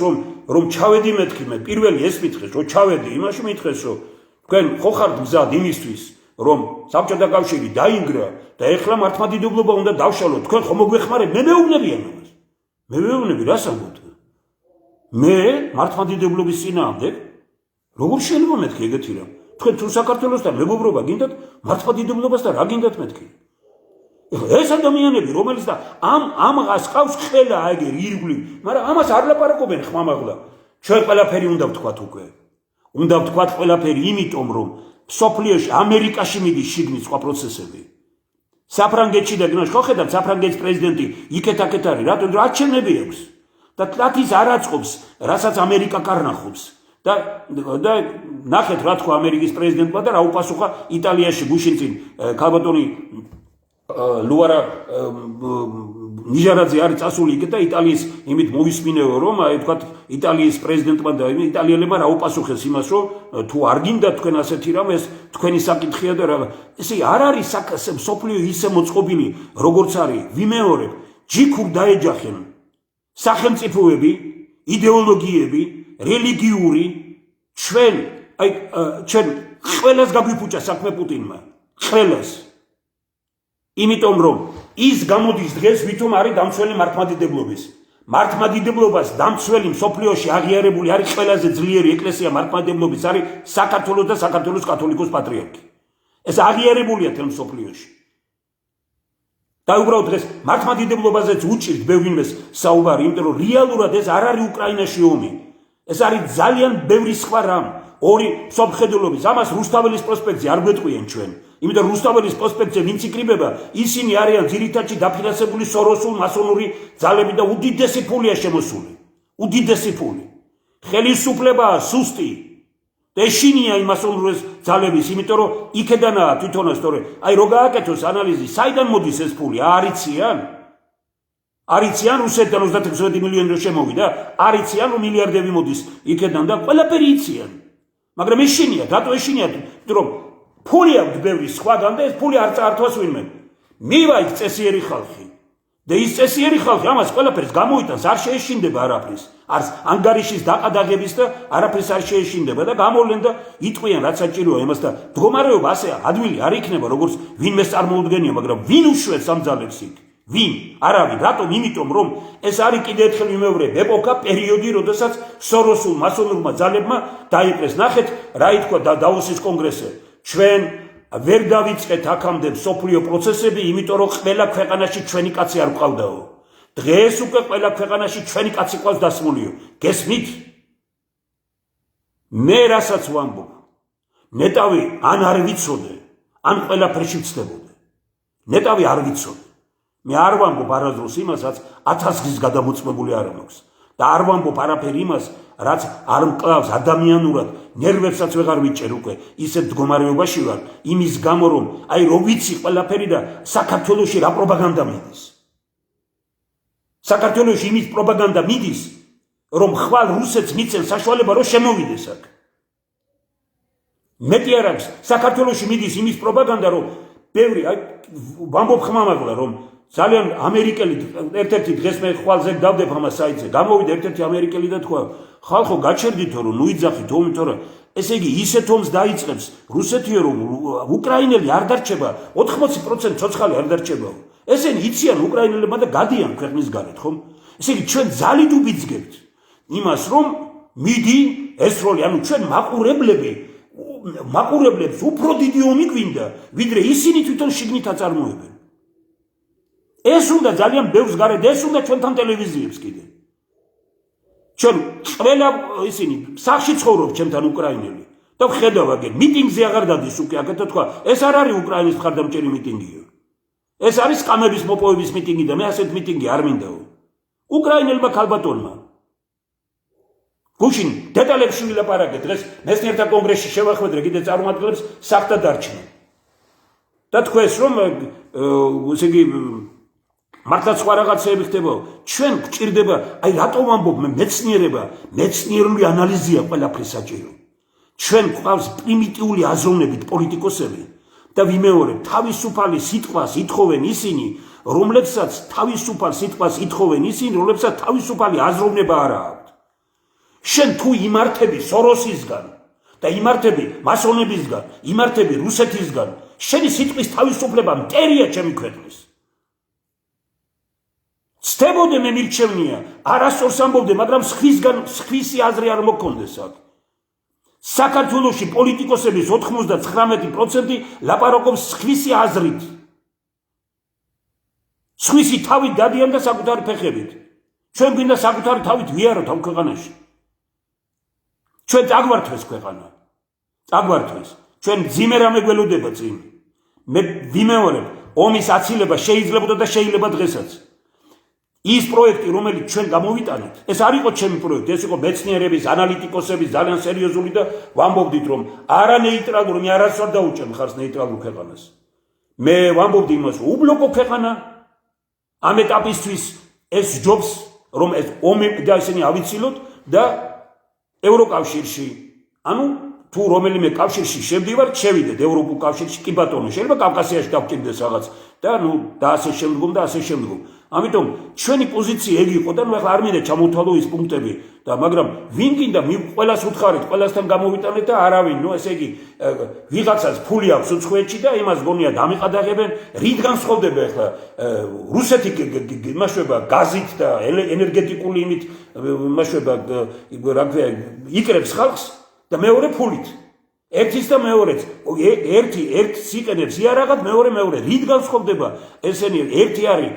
რომ ჩავედი მეთქი მე პირველი ეს მითხეს რომ ჩავედი იმაში მითხეს რომ თქვენ ხო ხართ მზად იმისთვის რომ საბჭოთა კავშირი დაინგრა და ეხლა მართლმადიდებლობა უნდა დავშალოთ თქვენ ხო მოგვეხმარებთ მე მეუბნები ამას მე მეუბნები რას ამბობთ მე მართლმადიდებლობის წინააღმდეგ როგორ შეიძლება მეთქი ეგეთი რამ თქვენ თუ საქართველოსთან მეგობრობა გინდათ მართლმადიდებლობასთან რა გინდათ მეთქი ეს ადამიანები რომელიც და ამას ყავს ხელა აიგერ ირგვლივ მაგრამ ამას არ ლაპარაკობენ ხმამაღლა ჩვენ ყველაფერი უნდა ვთქვათ უკვე უნდა ვთქვათ ყველაფერი იმიტომ რომ სოფლიოში ამერიკაში მიდის შიგნით სხვა პროცესები საფრანგეთში და გნოში ხო ხედავთ საფრანგეთის პრეზიდენტი იქეთ-აქეთ არის რატომ არჩევნები აქვს და ტლათის არ აწყობს რასაც ამერიკა კარნახობს და ნახეთ რა თქვა ამერიკის პრეზიდენტმა და რა უპასუხა იტალიაში გუშინ წინ ქალბატონი ლუარა ნიჟარაძე არის წასული იქ და იტალიის იმით მოვისმინეო რომ აი თქვა იტალიის პრეზიდენტმა და იტალიელებმა რა უპასუხეს იმას რომ თუ არ გინდა თქვენ ასეთი რამ ეს თქვენი საკითხია და რა ესე არ არის სოფლიო ისე მოწყობილი როგორც არის ვიმეორებ ჯიქურ დაეჯახენ სახელმწიფოები იდეოლოგიები რელიგიური ჩვენ ყველას გაგვიფუჭა საქმე პუტინმა ყველას იმიტომ რომ ის გამოდის დღეს ვითომ არის დამცველი მართლმადიდებლობას დამცველი მსოფლიოში აღიარებული არის ყველაზე ძლიერი ეკლესია მართლმადიდებლობის არის საქართველოს და საქართველოს კათოლიკოს პატრიარქი ეს აღიარებულია თელ მსოფლიოში და უბრალოდ დღეს მართლმადიდებლობაზეც უჭირთ ბევრინმეს საუბარი იმიტომ რომ რეალურად ეს არ არის უკრაინაში ომი ეს არის ძალიან ბევრი სხვა რამ ორი მსოფლმხედველობის ამას რუსთაველის პროსპექტზე არ გვეტყვიან ჩვენ იმიტომ რომ რუსთაველის პროსპექტზე ვინც იკრიბება ისინი არიან ძირითადში დაფინანსებული სოროსულ მასონური ძალები და უდიდესი ფულია შემოსული უდიდესი ფული ხელისუფლებაა სუსტი და ეშინია იმ მასონური ძალების იმიტომ რომ იქედანაა თვითონაც თორე აი რო გააკეთოს ანალიზი საიდან მოდის ეს ფული არიციან რუსეთიდან 36 მილიონი რო შემოვიდა არიციან რომ მილიარდები მოდის იქედან და ყველაფერი იციან მაგრამ ეშინია რატო ეშინია რომ ფული აქვს ბევრი სხვაგან და ეს ფული არ წართვას ვინმე მივა იქ წესიერი ხალხი და ის წესიერი ხალხი ამას ყველაფერს გამოიტანს არ შეეშინდება არაფრის არც ანგარიშის დაყადაღების და არაფრის არ შეეშინდება და გამოვლენ და იტყვიან რაც საჭიროა იმას და მდგომარეობა ასე ადვილი არ იქნება როგორც ვინმეს წარმოუდგენია მაგრამ ვინ უშვებს ამ ძალებს იქ ვინ არავინ რატომ იმიტომ რომ ეს არის კიდევ ერთხელ ვიმეორებ ეპოქა პერიოდი როდესაც სოროსულ მასონურმა ძალებმა დაიპყრეს ნახეთ რა ითქვა დავოსის კონგრესზე ჩვენ ვერ დავიწყეთ აქამდე მსოფლიო პროცესები იმიტომ რომ ყველა ქვეყანაში ჩვენი კაცი არ ყავდაო დღეს უკვე ყველა ქვეყანაში ჩვენი კაცი ყავს დასმულიო გესმით მე რასაც ვამბობ ნეტავი ან არ ვიცოდე ან ყველაფერში ვცდებოდე ნეტავი არ ვიცოდე მე არ ვამბობ არასდროს იმასაც 1000 გზის გადამოწმებული არ მაქვს და არ ვამბობ არაფერი იმას რაც არ მკლავს ადამიანურად ნერვებსაც ვეღარ ვიჭერ უკვე ისეთ მდგომარეობაში ვარ იმის გამო რომ აი რო ვიცი ყველაფერი და საქართველოში რა პროპაგანდა მიდის საქართველოში იმის პროპაგანდა მიდის რომ ხვალ რუსეთს მიცემ საშუალება რომ შემოვიდეს აქ მეტი არ აქვს საქართველოში მიდის იმის პროპაგანდა რომ ბევრი აი ვამბობ ხმამაღლა რომ ძალიან ამერიკელი ერთ-ერთი დღეს მე ხვალზე დავდებ ამას საიტზე გამოვიდა ერთ-ერთი ამერიკელი და თქვა ხალხო გაჩერდითო რომ ნუიძახით ომი თორე ესე იგი ისეთ ომს დაიწყებს რუსეთიო რომ უკრაინელი არ დარჩება 80% ცოცხალი არ დარჩებაო ესენი იციან უკრაინელებმა და გადიან ქვეყნის გარეთ ხომ ესე იგი ჩვენ ძალით უბიძგებთ იმას რომ მიდი ეს როლი ანუ ჩვენ მაყურებლებს უფრო დიდი ომი გვინდა ვიდრე ისინი თვითონ შიგნით აწარმოებენ ეს უნდა ძალიან ბევრს გარეთ ეს უნდა ჩვენთან ტელევიზიებს კიდე ჩვენ ყველა ისინი სახში ცხოვრობ ჩემთან უკრაინელი და ვხედავ აგერ მიტინგზე აღარ დადის უკვე აქ და თქვა ეს არ არის უკრაინის მხარდამჭერი მიტინგიო ეს არის სკამების მოპოვების მიტინგი და მე ასეთ მიტინგი არ მინდაო უკრაინელმა ქალბატონმა გუშინ დეტალებში ვილაპარაკეთ დღეს მეცნიერთა კონგრესში შევახვედრე კიდე წარმომადგენლებს სახთა დარჩენა და თქვეს რომ ესე იგი მართლაც სხვა რაღაცეები ხდება ჩვენ გვჭირდება აი რატო ვამბობ მე მეცნიერული ანალიზია ყველაფრის საჭირო ჩვენ გვყავს პრიმიტიული აზროვნებით პოლიტიკოსები და ვიმეორებ, თავისუფალი სიტყვას ითხოვენ ისინი, რომლებსაც თავისუფალ სიტყვას ითხოვენ ისინი, რომლებსაც თავისუფალი აზროვნება არ აქვთ. შენ თუ იმართები სოროსისგან და იმართები მასონებისგან, იმართები რუსეთისგან, შენი სიტყვის თავისუფლება მტერია ჩემი ქვეყნის. ცდებოდე მე მირჩევნია, არასწორს ამბობდე, მაგრამ სხვისი აზრი არ მოქონდეს აქ. საქართველოში პოლიტიკოსების 99% ლაპარაკობს სხვისი აზრით. სხვისი თავით დადიან და საკუთარი ფეხებით. ჩვენ გვინდა საკუთარი თავით ვიაროთ ამ ქვეყანაში. ჩვენ წაგვართვეს ქვეყანა. წაგვართვეს. ჩვენ ძიმე რამე გველოდება წინ. მე ვიმეორებ, ომის აცილება შეიძლებოდა და შეიძლება დღესაც. ის პროექტი, რომელიც ჩვენ გამოვიტანეთ, ეს არ იყო ჩემი პროექტი, ეს იყო მეცნიერების, ანალიტიკოსების ძალიან სერიოზული და ვამბობდით, რომ არა ნეიტრალური, მე არასდროს არ დაუჭერ მხარს ნეიტრალურ ქვეყანას. მე ვამბობდი იმას, რომ უბლოკო ქვეყანა ამ ეტაპისთვის ეს ჯობს, რომ ეს ომი და ისინი ავიცილოთ და ევროკავშირში, ანუ თუ რომელიმე კავშირში შევდივართ, შევიდეთ ევროპულ კავშირში, კი ბატონო, შეიძლება კავკასიაში დავჭირდეს რაღაც და და ასე შემდგომ და ასე შემდგომ. ამიტომ ჩვენი პოზიცია ეგ იყო და ახლა არ მინდა ჩამოთვალო ის პუნქტები და მაგრამ ვინ გინდა ყველას უთხარით, ყველასთან გამოვიტანეთ და არავინ, ესე იგი ვიღაცას ფული აქვს უცხოეთში და იმას გონია დამიყადაღებენ, რით განსხვავდება ახლა რუსეთი იმაშובה გაზით და ენერგეტიკული იმით იმაშובה რა ქვია იკრებს ხალხს და მეორე ფულით. ერთის და მეორეც, ერთს იყენებს იარაღად, მეორე, რით განსხვავდება ესენი, ერთი არის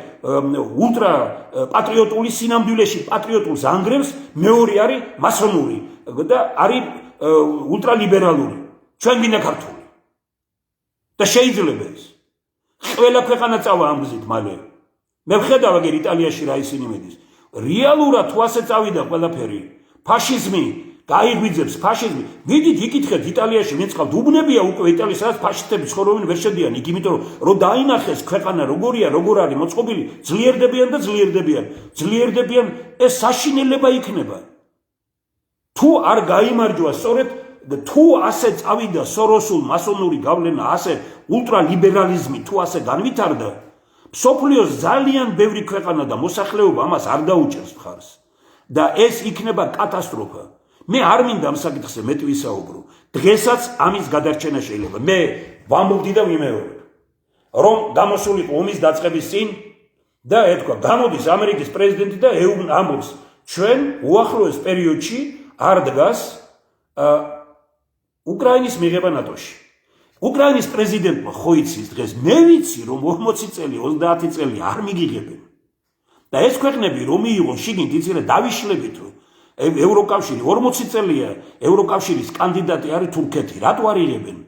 ულტრა პატრიოტული სინამდვილეში პატრიოტულს ანგრევს, მეორე არის მასონური და არის ულტრა ლიბერალური. ჩვენ გინდა ქართული. და შეიძლება ეს. ყველა ქვეყანა წავა ამ გზით მალე. მე ვხედავ აგერ იტალიაში რა ისინი მედის. რეალურად თუ ასე წავიდა ყველაფერი, ფაშიზმი გაიღვიძებს ფაშიზმი. მიდით იკითხეთ იტალიაში მეწყავთ უბნებია უკვე იტალიის სადაც ფაშისტები ცხოვრობენ ვერ შედიან იქ, იმიტომ რომ დაინახეს ქვეყანა როგორია, როგორ არის მოწყობილი, ძლიერდებიან, ეს საშინელება იქნება. თუ არ გაიმარჯვა სწორედ თუ ასე წავიდა სოროსულ მასონური გავლენა, ასე ულტრალიბერალიზმი თუ ასე განვითარდა, მსოფლიოს ძალიან ბევრი ქვეყანა და მოსახლეობა ამას არ დაუჭერს მხარს და ეს იქნება კატასტროფა. მე არ მინდა ამ საკითხზე მეტი ვისაუბრო. დღესაც ამის გადარჩენა შეიძლება. მე ვამბობდი და ვიმეორებ, რომ გამოსულიყო ომის დაწყების წინ და ეთქვა, გამოდის ამერიკის პრეზიდენტი და ამბობს, ჩვენ უახლოეს პერიოდში არ დგას უკრაინის მიღება ნატოში. უკრაინის პრეზიდენტმა ხო იცის დღეს, მე ვიცი, რომ 40 წელი, 30 წელი არ მიგიღებენ. და ეს ქვეყნები რომ მიიღო შიგნით იცი რა დავიშლებით რომ ევროკავშირი 40 წელია ევროკავშირის კანდიდატი არის თურქეთი. რატო არ იღებენ?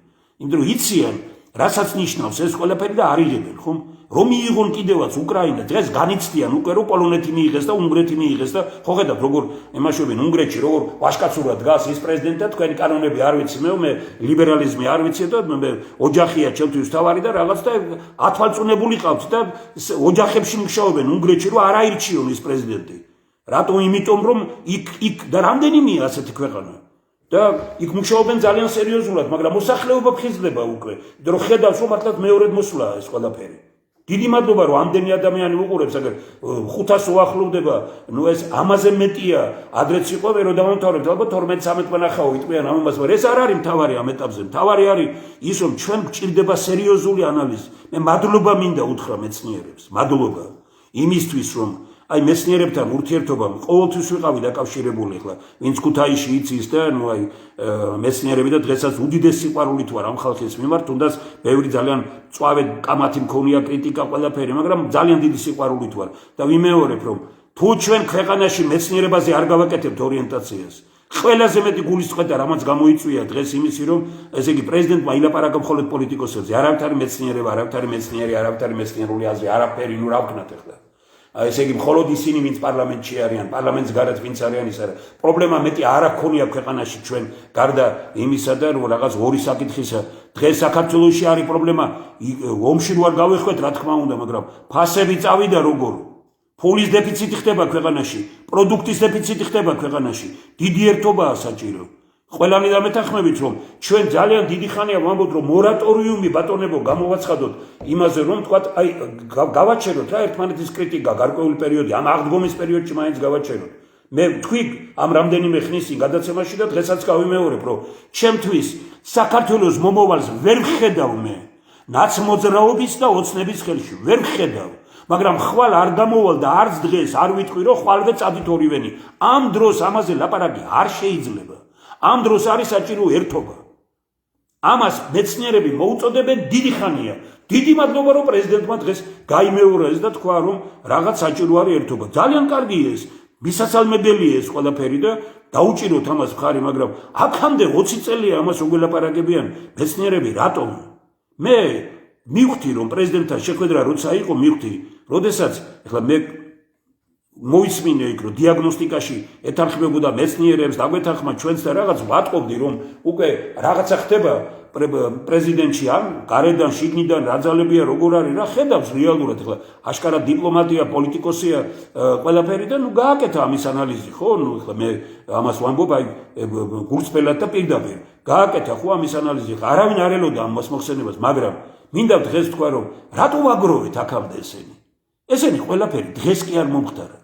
იმიტომ რომ იციან, რასაც ნიშნავს ეს ყველაფერი და არ იღებენ, ხომ? რომ მიიღონ კიდევაც უკრაინა, დღეს განიცდიან უკვე რომ პოლონეთი მიიღეს და უნგრეთი მიიღეს და ხო ხედავთ როგორ ემაშობენ უნგრეთში, როგორ ვაშკაცურად დგას ის პრეზიდენტი და თქვენი კანონები არ ვიცი მე ლიბერალიზმი არ ვიცი და მე ოჯახია ჩემთვის თავარი და რაღაც და ათვალწუნებული ყავთ და ოჯახებში მუშაობენ უნგრეთში რომ არ აირჩიონ ის პრეზიდენტი. რატო? იმიტომ რომ იქ და რამდენიმეა ასეთი ქვეყანა და იქ მუშაობენ ძალიან სერიოზულად, მაგრამ მოსახლეობა ფხიზლება უკვე, რომ ხედავს რომ მართლაც მეორედ მოსვლა ეს ყველაფერი. დიდი მადლობა რომ ამდენი ადამიანი უყურებს, აგერ 500 უახლოვდება, ეს ამაზე მეტია, ადრეც იყო მე რომ დავამთავრებთ, ალბათ 12-13 მანახაო იტყვიან ამას, მაგრამ ეს არ არის მთავარი ამ ეტაპზე. მთავარი არის ის რომ ჩვენ გვჭირდება სერიოზული ანალიზი. მე მადლობა მინდა უთხრა მეცნიერებს, მადლობა იმისთვის რომ აი მეცნიერებთან ურთიერთობამ ყოველთვის ვიყავი დაკავშირებული, ახლა ვინც ქუთაისში იცის და მეცნიერები და დღესაც უდიდესი სიყვარულით ვარ ამ ხალხის მიმართ, თუნდაც ბევრი ძალიან წვავე კამათი მქონია კრიტიკა ყველაფერი, მაგრამ ძალიან დიდი სიყვარულით ვარ და ვიმეორებ რომ თუ ჩვენ ქვეყანაში მეცნიერებაზე არ გავაკეთებთ ორიენტაციას, ყველაზე მეტი გულისწყეთა რამაც გამოიწვია დღეს იმისი რომ ესე იგი პრეზიდენტმა ილაპარაკა მხოლოდ პოლიტიკოსებზე, არავითარი მეცნიერება, არავითარი მეცნიერი, არავითარი მეცნიერული აზრი, არაფერი, რა ვქნათ ახლა. ესე იგი მხოლოდ ისინი ვინც პარლამენტში არიან, პარლამენტს გარეთ ვინც არიან ის არა. პრობლემა მეტი არ აქონია ქვეყანაში ჩვენ გარდა იმისა და რომ რაღაც ორი საკითხისა. დღეს საქართველოში არის პრობლემა, ომში რო არ გავეხვეთ, რა თქმა უნდა, მაგრამ ფასები წავიდა როგორ? ფულის დეფიციტი ხდება ქვეყანაში, პროდუქტის დეფიციტი ხდება ქვეყანაში. დიდი ერთობაა საჭირო. ყველანი დამეთანხმებით რომ ჩვენ ძალიან დიდი ხანია ვამბობთ რომ მორატორიუმი ბატონებო გამოვაცხადოთ იმაზე რომ თქვათ აი გავაჩეროთ რა ერთმანეთის კრიტიკა გარკვეული პერიოდი ამ აღდგომის პერიოდში მაინც გავაჩეროთ მე თქვი ამ რამდენიმე ხნის წინ გადაცემაში და დღესაც გავიმეორებ რომ ჩემთვის საქართველოს მომავალს ვერ ვხედავ მე ნაცმოძრაობის და ოცნების ხელში ვერ ვხედავ მაგრამ ხვალ არ გამოვალ და არც დღეს არ ვიტყვი რომ ხვალვე წადით ორივენი ამ დროს ამაზე ლაპარაკი არ შეიძლება ამ დროს არის საჭირო ერთობა ამას მეცნიერები მოუწოდებენ დიდი ხანია დიდი მადლობა რომ პრეზიდენტმა დღეს გაიმეორა ეს და თქვა რომ რაღაც საჭირო არის ერთობა ძალიან კარგია ეს მისასალმებელია ეს ყველაფერი და დაუჭიროთ ამას მხარი მაგრამ აქამდე 20 წელია ამას უგველაპარაკებიან მეცნიერები რატომ მე მივხვდი რომ პრეზიდენტთან შეხვედრა როცა იყო მივხვდი როდესაც ეხლა მე მოისმინე იქ რომ დიაგნოსტიკაში ეთანხმებოდა მეცნიერებს დაგვეთანხმა ჩვენც და რაღაც ვატყობდი რომ უკვე რაღაცა ხდება პრეზიდენტში ან გარედან შიგნიდან რა ძალებია როგორ არის რა ხედავს რეალურად ეხლა აშკარა დიპლომატია პოლიტიკოსია ყველაფერი და ნუ გააკეთა ამის ანალიზი ხო ნუ ეხლა მე ამას ვამბობ აი გულწრფელად და პირდაპირ გააკეთა ხო ამის ანალიზი არავინ არ ელოდა ამას მოხსენებას მაგრამ მინდა დღეს თქვა რომ რატო ვაგროვეთ აქამდე ესენი ყველაფერი დღეს კი არ მომხდარა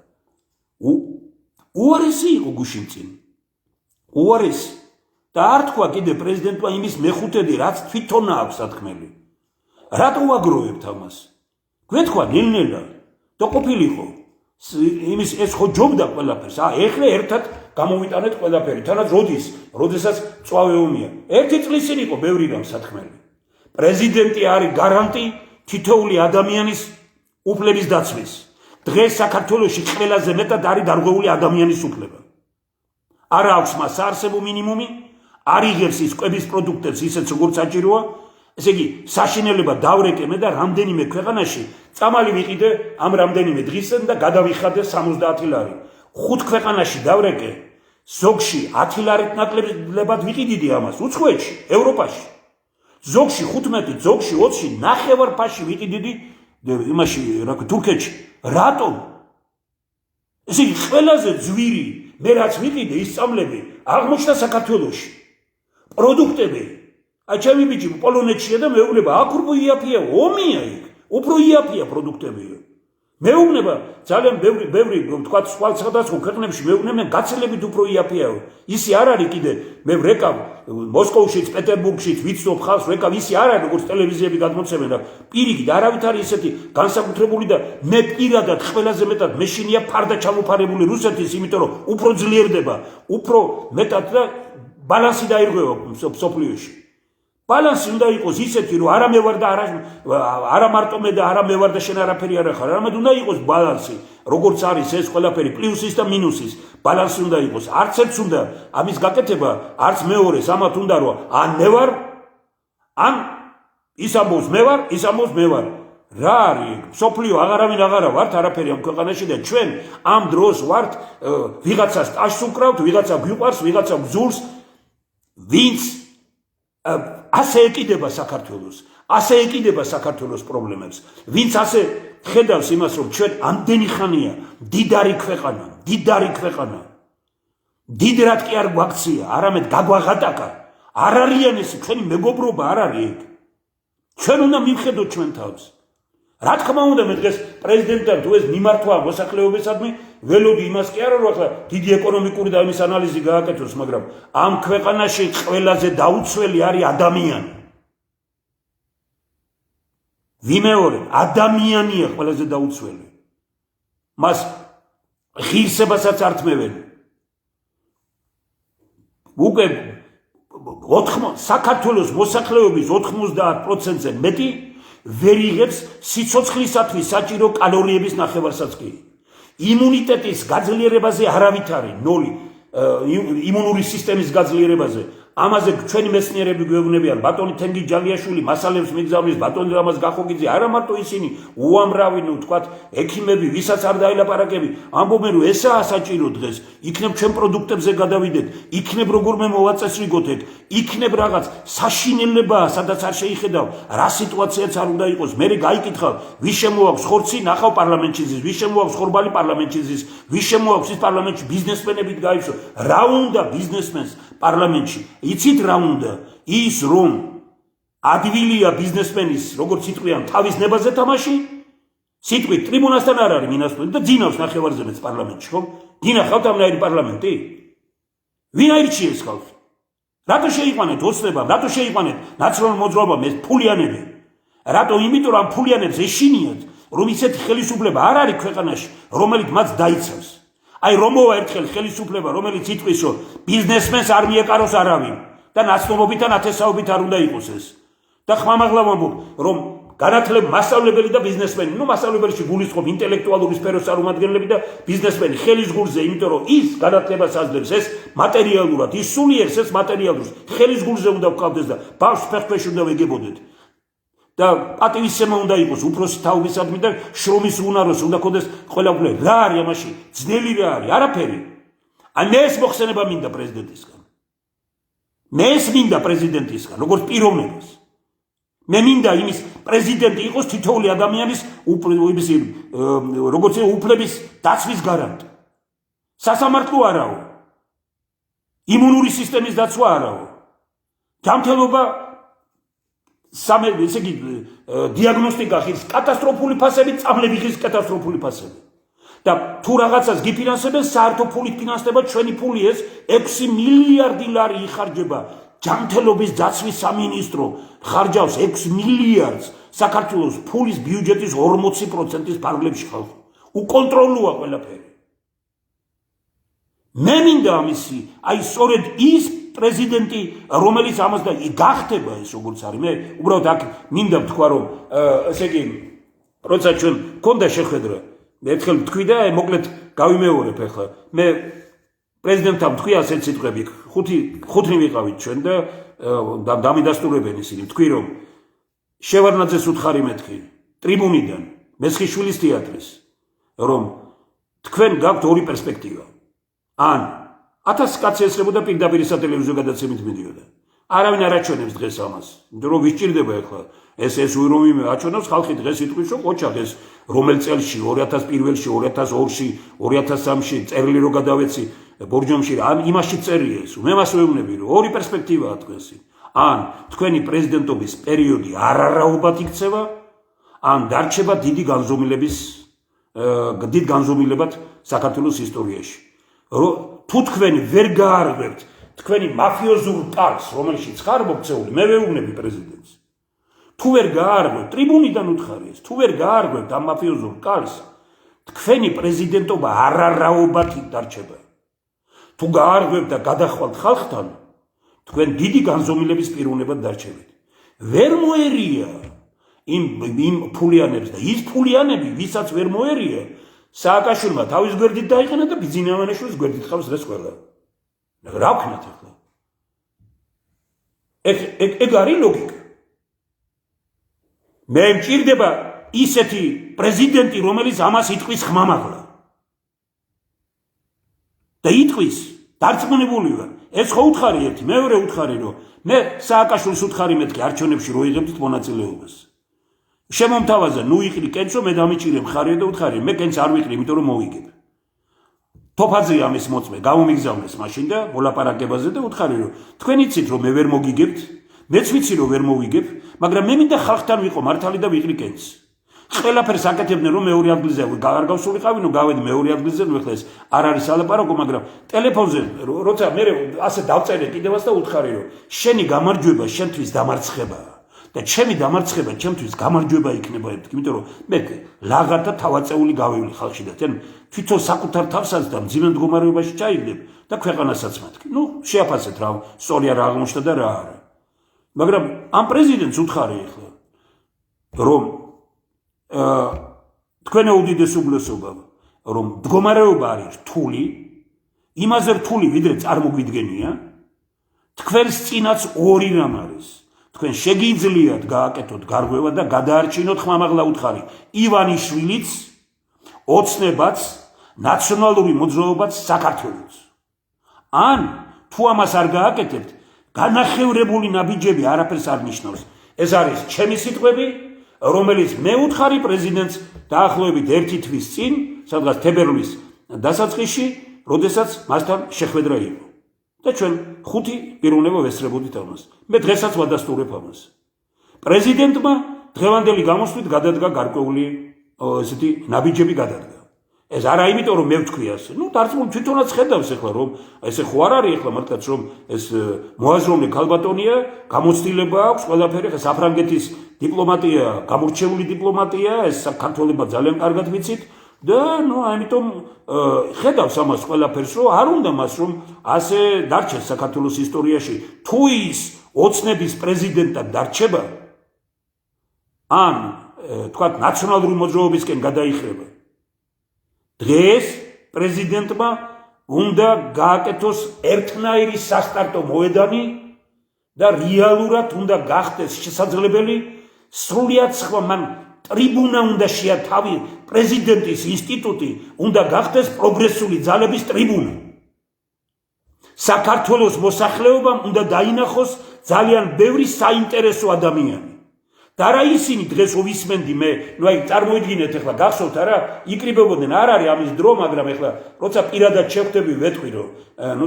უარესი იყო გუშინ წინ უარესი და არ თქვა კიდე პრეზიდენტმა იმის მეხუთედი რაც თვითონ აქვს სათქმელი რატო ვაგროვებთ ამას გვეთქვა ნელ-ნელა და ყოფილიყო იმის ეს ხო ჯობდა ყველაფერს ეხლა ერთად გამოვიტანეთ ყველაფერი თანაც როდესაც წვავე ომია ერთი წლის წინ იყო ბევრი რამ სათქმელი პრეზიდენტი არის გარანტი თითოეული ადამიანის უფლების დაცვის დღეს საქართველოში ყველაზე მეტად არის დარღვეული ადამიანის უფლება არ აქვს მას საარსებო მინიმუმი არ იღებს ის კვების პროდუქტებს ისეთ როგორც საჭიროა ესე იგი საშინელება დავრეკე მე და რამდენიმე ქვეყანაში წამალი ვიყიდე ამ რამდენიმე დღისგან და გადავიხადე 70 ლარი 5 ქვეყანაში დავრეკე ზოგში 10 ლარით ნაკლებად ვიყიდიდი ამას უცხოეთში ევროპაში ზოგში 15 ზოგში 20 ნახევარ ფაში ვიყიდიდი იმაში რა თურქეთში რატომ ესე იგი ყველაზე ძვირი მე რაც ვიყიდე ისწავლები აღმოჩნდა საქართველოში პროდუქტები აი ჩემი ბიჭი პოლონეთშია და მეუბნება აქ უფრო იაფია ომია იქ უფრო იაფია პროდუქტებია მეუბნება ძალიან ბევრი თქვა სხვადასხვა ქვეყნებში მეუბნებიან გაცილებით უფრო იაფიაო ისი არ არის კიდე მე ვრეკავ მოსკოვშიც პეტერბურგშიც ვიცნობ ხალხს ვრეკავ ისი არ არის როგორც ტელევიზიები გადმოცემენ და პირიქით არავით არის ესეთი განსაკუთრებული და მე პირადად ყველაზე მეტად მეშინია ფარდა ჩამოფარებული რუსეთის იმიტომ რომ უფრო ძლიერდება უფრო მეტად და ბალანსი დაირღვევა სოფლიოში ბალანსი უნდა იყოს ისეთი რომ არა მე ვარ და არა მარტო მე და არა მე ვარ და შენ არაფერი არ ახარ არამედ უნდა იყოს ბალანსი როგორც არის ეს ყველაფერი პლუსის და მინუსის ბალანსი უნდა იყოს არც ერთს უნდა ამის გაკეთება არც მეორეს ამათ უნდა რომ ან მე ვარ ან ის ამბობს მე ვარ ის ამბობს მე ვარ რა არის სოფლიო აღარავინ აღარა ვართ არაფერი ამ ქვეყანაში და ჩვენ ამ დროს ვართ ვიღაცას ტაშს უკრავთ ვიღაცა გვიყვარს ვიღაცა გძურს ვინც ასე ეკიდება საქართველოს პრობლემებს ვინც ასე ხედავს იმას რომ ჩვენ ამდენი ხანია დიდარი ქვეყანა დიდრად კი არ გვაქცია არამედ გაგვაღატაკა არ არიან ეს ჩვენი მეგობრობა არ არის ეგ ჩვენ უნდა მივხედოთ ჩვენ თავს რა თქმა უნდა მე დღეს პრეზიდენტთან თუ ეს მიმართვა მოსახლეობისადმი ველოდი იმას კი არა რომ ახლა დიდი ეკონომიკური და იმის ანალიზი გააკეთოს მაგრამ ამ ქვეყანაში ყველაზე დაუცველი არის ადამიანი ვიმეორებ ადამიანია ყველაზე დაუცველი მას ღირსებასაც არ თმევენ უკვე საქართველოს მოსახლეობის 90%-ზე მეტი ვერ იღებს სიცოცხლისათვის საჭირო კალორიების ნახევარსაც კი იმუნიტეტის გაძლიერებაზე არავით არის ნოლი იმუნური სისტემის გაძლიერებაზე ამაზე ჩვენი მეცნიერები გვეუბნებიან ბატონი თენგი ჯალიაშვილი მასალებს მიგზავნის ბატონი რამაზ გახოგიძე არა მარტო ისინი უამრავი თქვათ ექიმები ვისაც არ დაელაპარაკები ამბობენ რომ ესაა საჭირო დღეს იქნებ ჩვენ პროდუქტებზე გადავიდეთ იქნებ როგორმე მოვაწესრიგოთ ეგ იქნებ რაღაც საშინელებაა სადაც არ შეიხედავ რა სიტუაციაც არ უნდა იყოს მე გაიკითხავ ვის შემოაქვს ხორცი ნახავ პარლამენტში ზის ვის შემოაქვს ხორბალი პარლამენტში ზის ვის შემოაქვს ის პარლამენტში ბიზნესმენებით გაიცო რა უნდა ბიზნესმენს პარლამენტში იცით რა უნდა ის რომ ადვილია ბიზნესმენის როგორც სიტყვიან თავის ნებაზე თამაში სიტყვით ტრიბუნასთან არ არის მინასტური და ძინავს ნახევარზემეც პარლამენტში ხო გინახავთ ამნაირი პარლამენტი ვინ აირჩიეს ხალხი რატო შეიყვანეთ ოცნებამ რატო შეიყვანეთ ნაციონალურ მოძრაობამ ეს ფულიანები რატო იმიტომ რომ ფულიანებს ეშინიათ რომ ისეთი ხელისუფლება არ არის ქვეყანაში რომელიც მათ დაიცავს აი რომ მოვა ერთხელ ხელისუფლება რომელიც იტყვის რომ ბიზნესმენს არ მიეკაროს არავინ და ნაცნობობით ან ათესაობით არ უნდა იყოს ეს და ხმამაღლა ვამბობ რომ განათლება მასწავლებელი და ბიზნესმენი ნუ მასწავლებელში გულისხმობ ინტელექტუალური სფეროს წარმომადგენლები და ბიზნესმენი ხელის გულზე იმიტომ რომ ის განათლებას აძლევს ეს მატერიალურად ის სულიერს ეს მატერიალურს ხელის გულზე უნდა ვყავდეს და ბავშვს ფეხქვეშ უნდა ვეგებოდეთ და პატივისცემა უნდა იყოს უფროსი თაობისადმი და შრომის უნაროს უნდა ქონდეს ყველაფერი რა არის ამაში ძნელი რა არის არაფერი ან მე ეს მოხსენება მინდა პრეზიდენტისგან მე ეს მინდა პრეზიდენტისგან როგორც პიროვნებას მე მინდა იმის პრეზიდენტი იყოს თითოეული ადამიანის როგორც უფლების დაცვის გარანტი სასამართლო არაო იმუნური სისტემის დაცვა არაო ჯანმრთელობა ესე იგი დიაგნოსტიკა ხის კატასტროფული ფასები წამლები ხის კატასტროფული ფასები და თუ რაღაცას გიფინანსებენ საერთო ფულით ფინანსდება ჩვენი ფული ეს 6 მილიარდი ლარი იხარჯება ჯანმრთელობის დაცვის სამინისტრო ხარჯავს 6 მილიარდს საქართველოს ფულის ბიუჯეტის 40%-ის ფარგლებში ხალხი უკონტროლოა ყველაფერი მე მინდა ამისი აი სწორედ ის პრეზიდენტი რომელიც ამას და გახდება ეს როგორც არის მე უბრალოდ აქ მინდა ვთქვა რომ ესე იგი როცა ჩვენ გქონდა შეხვედრა მე ერთხელ ვთქვი და მოკლედ გავიმეორებ ახლა მე პრეზიდენტთან ვთქვი ასეთ სიტყვები ხუთი ვიყავით ჩვენ და დამიდასტურებენ ისინი ვთქვი რომ შევარნაძეს უთხარი მეთქი ტრიბუნიდან მესხიშვილის თეატრის რომ თქვენ გაქვთ ორი პერსპექტივა ან 1000 კაცი ესწრებოდა პირდაპირ სატელევიზიო გადაცემით მიდიოდა არავინ არ აჩვენებს დღეს ამას იმიტომ რომ ვისჭირდება ახლა ეს რომ აჩვენოს ხალხი დღეს იტყვის რომ ოჩახ ეს რომელ წელში 2001-ში 2002-ში 2003-ში წერილი რო გადავეცი ბორჯომში ამ იმაში წერია ეს მე მას ვეუბნები რომ ორი პერსპექტივაა თქვენსი ან თქვენი პრეზიდენტობის პერიოდი არარაობად იქცევა ან დარჩება დიდი განზომილებად საქართველოს ისტორიაში თუ თქვენი ვერ გაარღვევთ თქვენი მაფიოზურ კარს რომელშიც ხარ მოქცეული მე ვეუბნები პრეზიდენტს თუ ვერ გაარღვევთ ტრიბუნიდან უთხარი ეს თუ ვერ გაარღვევთ ამ მაფიოზურ კარს თქვენი პრეზიდენტობა არარაობად დარჩება თუ გაარღვევთ და გადახვალთ ხალხთან თქვენ დიდი განზომილების პიროვნებად დარჩებით ვერ მოერია იმ ფულიანებს და ის ფულიანები ვისაც ვერ მოერია სააკაშვილმა თავის გვერდით დაიყენა და ბიძინავანაშვილის გვერდით ხავს ეს ყველა რა ვქნათ ახლა ეგ არის ლოგიკა მე მჭირდება ისეთი პრეზიდენტი რომელიც ამას იტყვის ხმამაღლა და იტყვის დარწმუნებული ვარ ეს ხო უთხარი ერთი მეორე უთხარი რომ მე სააკაშვილის უთხარი მეთქი არჩევნებში რო იღებდით მონაწილეობას შემომთავაზა ნუ იყრი კენცო მე დამიჭირე მხარია და უთხარი მე კენც არ ვიყრი იმიტომ რომ მოვიგებ თოფაძე ამის მოწმე გამომიგზავნეს მაშინ და მოლაპარაკებაზე და უთხარი რომ თქვენ იცით რომ მე ვერ მოგიგებთ მეც ვიცი რომ ვერ მოვიგებ მაგრამ მე მინდა ხალხთან ვიყო მართალი და ვიყრი კენც ყველაფერს აკეთებდნენ რომ მეორე ადგილზე არ გავსულიყავინო გავედი მეორე ადგილზე ნუ ეხლა ეს არ არის ალაპარაკო მაგრამ ტელეფონზე როცა მე ასე დავწერე კიდევაც და უთხარი რომ შენი გამარჯვება შენთვის დამარცხებაა და ჩემი დამარცხება ჩემთვის გამარჯვება იქნება იმიტომ რომ მე ლაღარ და თავაწეული გავივლი ხალხში და თვითონ საკუთარ თავსაც და მძიმე მდგომარეობაში ჩაიგდებ და ქვეყანასაც მეთქი ნუ შეაფასეთ რა სწორი არა აღმოჩნდა და რა არა მაგრამ ამ პრეზიდენტს უთხარი ახლა რომ თქვენი უდიდეს უგლესობა რომ მდგომარეობა არის რთული იმაზე რთული ვიდრე წარმოგვიდგენია თქვენს წინაც ორი რამ არის. თქვენ შეგიძლიათ გააკეთოთ გარღვევა და გადაარჩინოთ ხმამაღლა უთხარი ივანიშვილიც, ოცნებაც, ნაციონალური მოძრაობაც საქართველოს. ან თუ ამას არ გააკეთებთ, განახევრებული ნაბიჯები არაფერს არ ნიშნავს. ეს არის ჩემი სიტყვები, რომელიც მე ვუთხარი პრეზიდენტს დაახლოებით 1 თვის წინ, სადღაც თებერვლის დასაწყისში, როდესაც მასთან შეხვედრა იყო. და ჩვენ 5 პიროვნება ვესწრებოდით ამას. მე დღესაც ვადასტურებ ამას. პრეზიდენტმა დღევანდელი გამოსვლით გადადგა გარკვეული ესეთი ნაბიჯები გადადგა. ეს არა იმიტომ რომ მე ვთქვი ასე. დარწმუნებული თვითონაც ხედავს ახლა რომ ესე ხო არ არის ახლა მართლაც რომ ეს მოაზროვნე ქალბატონია, გამოცდილება აქვს ყველაფერი, ხა საფრანგეთის დიპლომატია, გამორჩეული დიპლომატია, ეს საქართველოსმა ძალიან კარგად ვიცით და ამიტომ ხედავს ამას ყველაფერს რომ არ უნდა მას რომ ასე დარჩეს საქართველოს ისტორიაში. თუ ის ოცნების პრეზიდენტად დარჩება, ან თქვათ ნაციონალური მოძრაობისკენ გადაიხრება. დღეს პრეზიდენტმა უნდა გააკეთოს ერთნაირი სასტარტო მოედანი და რეალურად უნდა გახდეს შესაძლებელი სრულიად სხვა მან ტრიბუნა უნდა შეათავი პრეზიდენტის ინსტიტუტი უნდა გახდეს პროგრესული ძალების ტრიბუნა. საქართველოს მოსახლეობამ უნდა დაინახოს ძალიან ბევრი საინტერესო ადამიანი. და რა ისინი დღეს ვისმენდი მე, აი წარმოიდგინეთ ახლა გახსოვთ არა, იკრიბებოდნენ, არ არის ამის დრო, მაგრამ ახლა როცა პირადად შევხვდები ვეთქვი რომ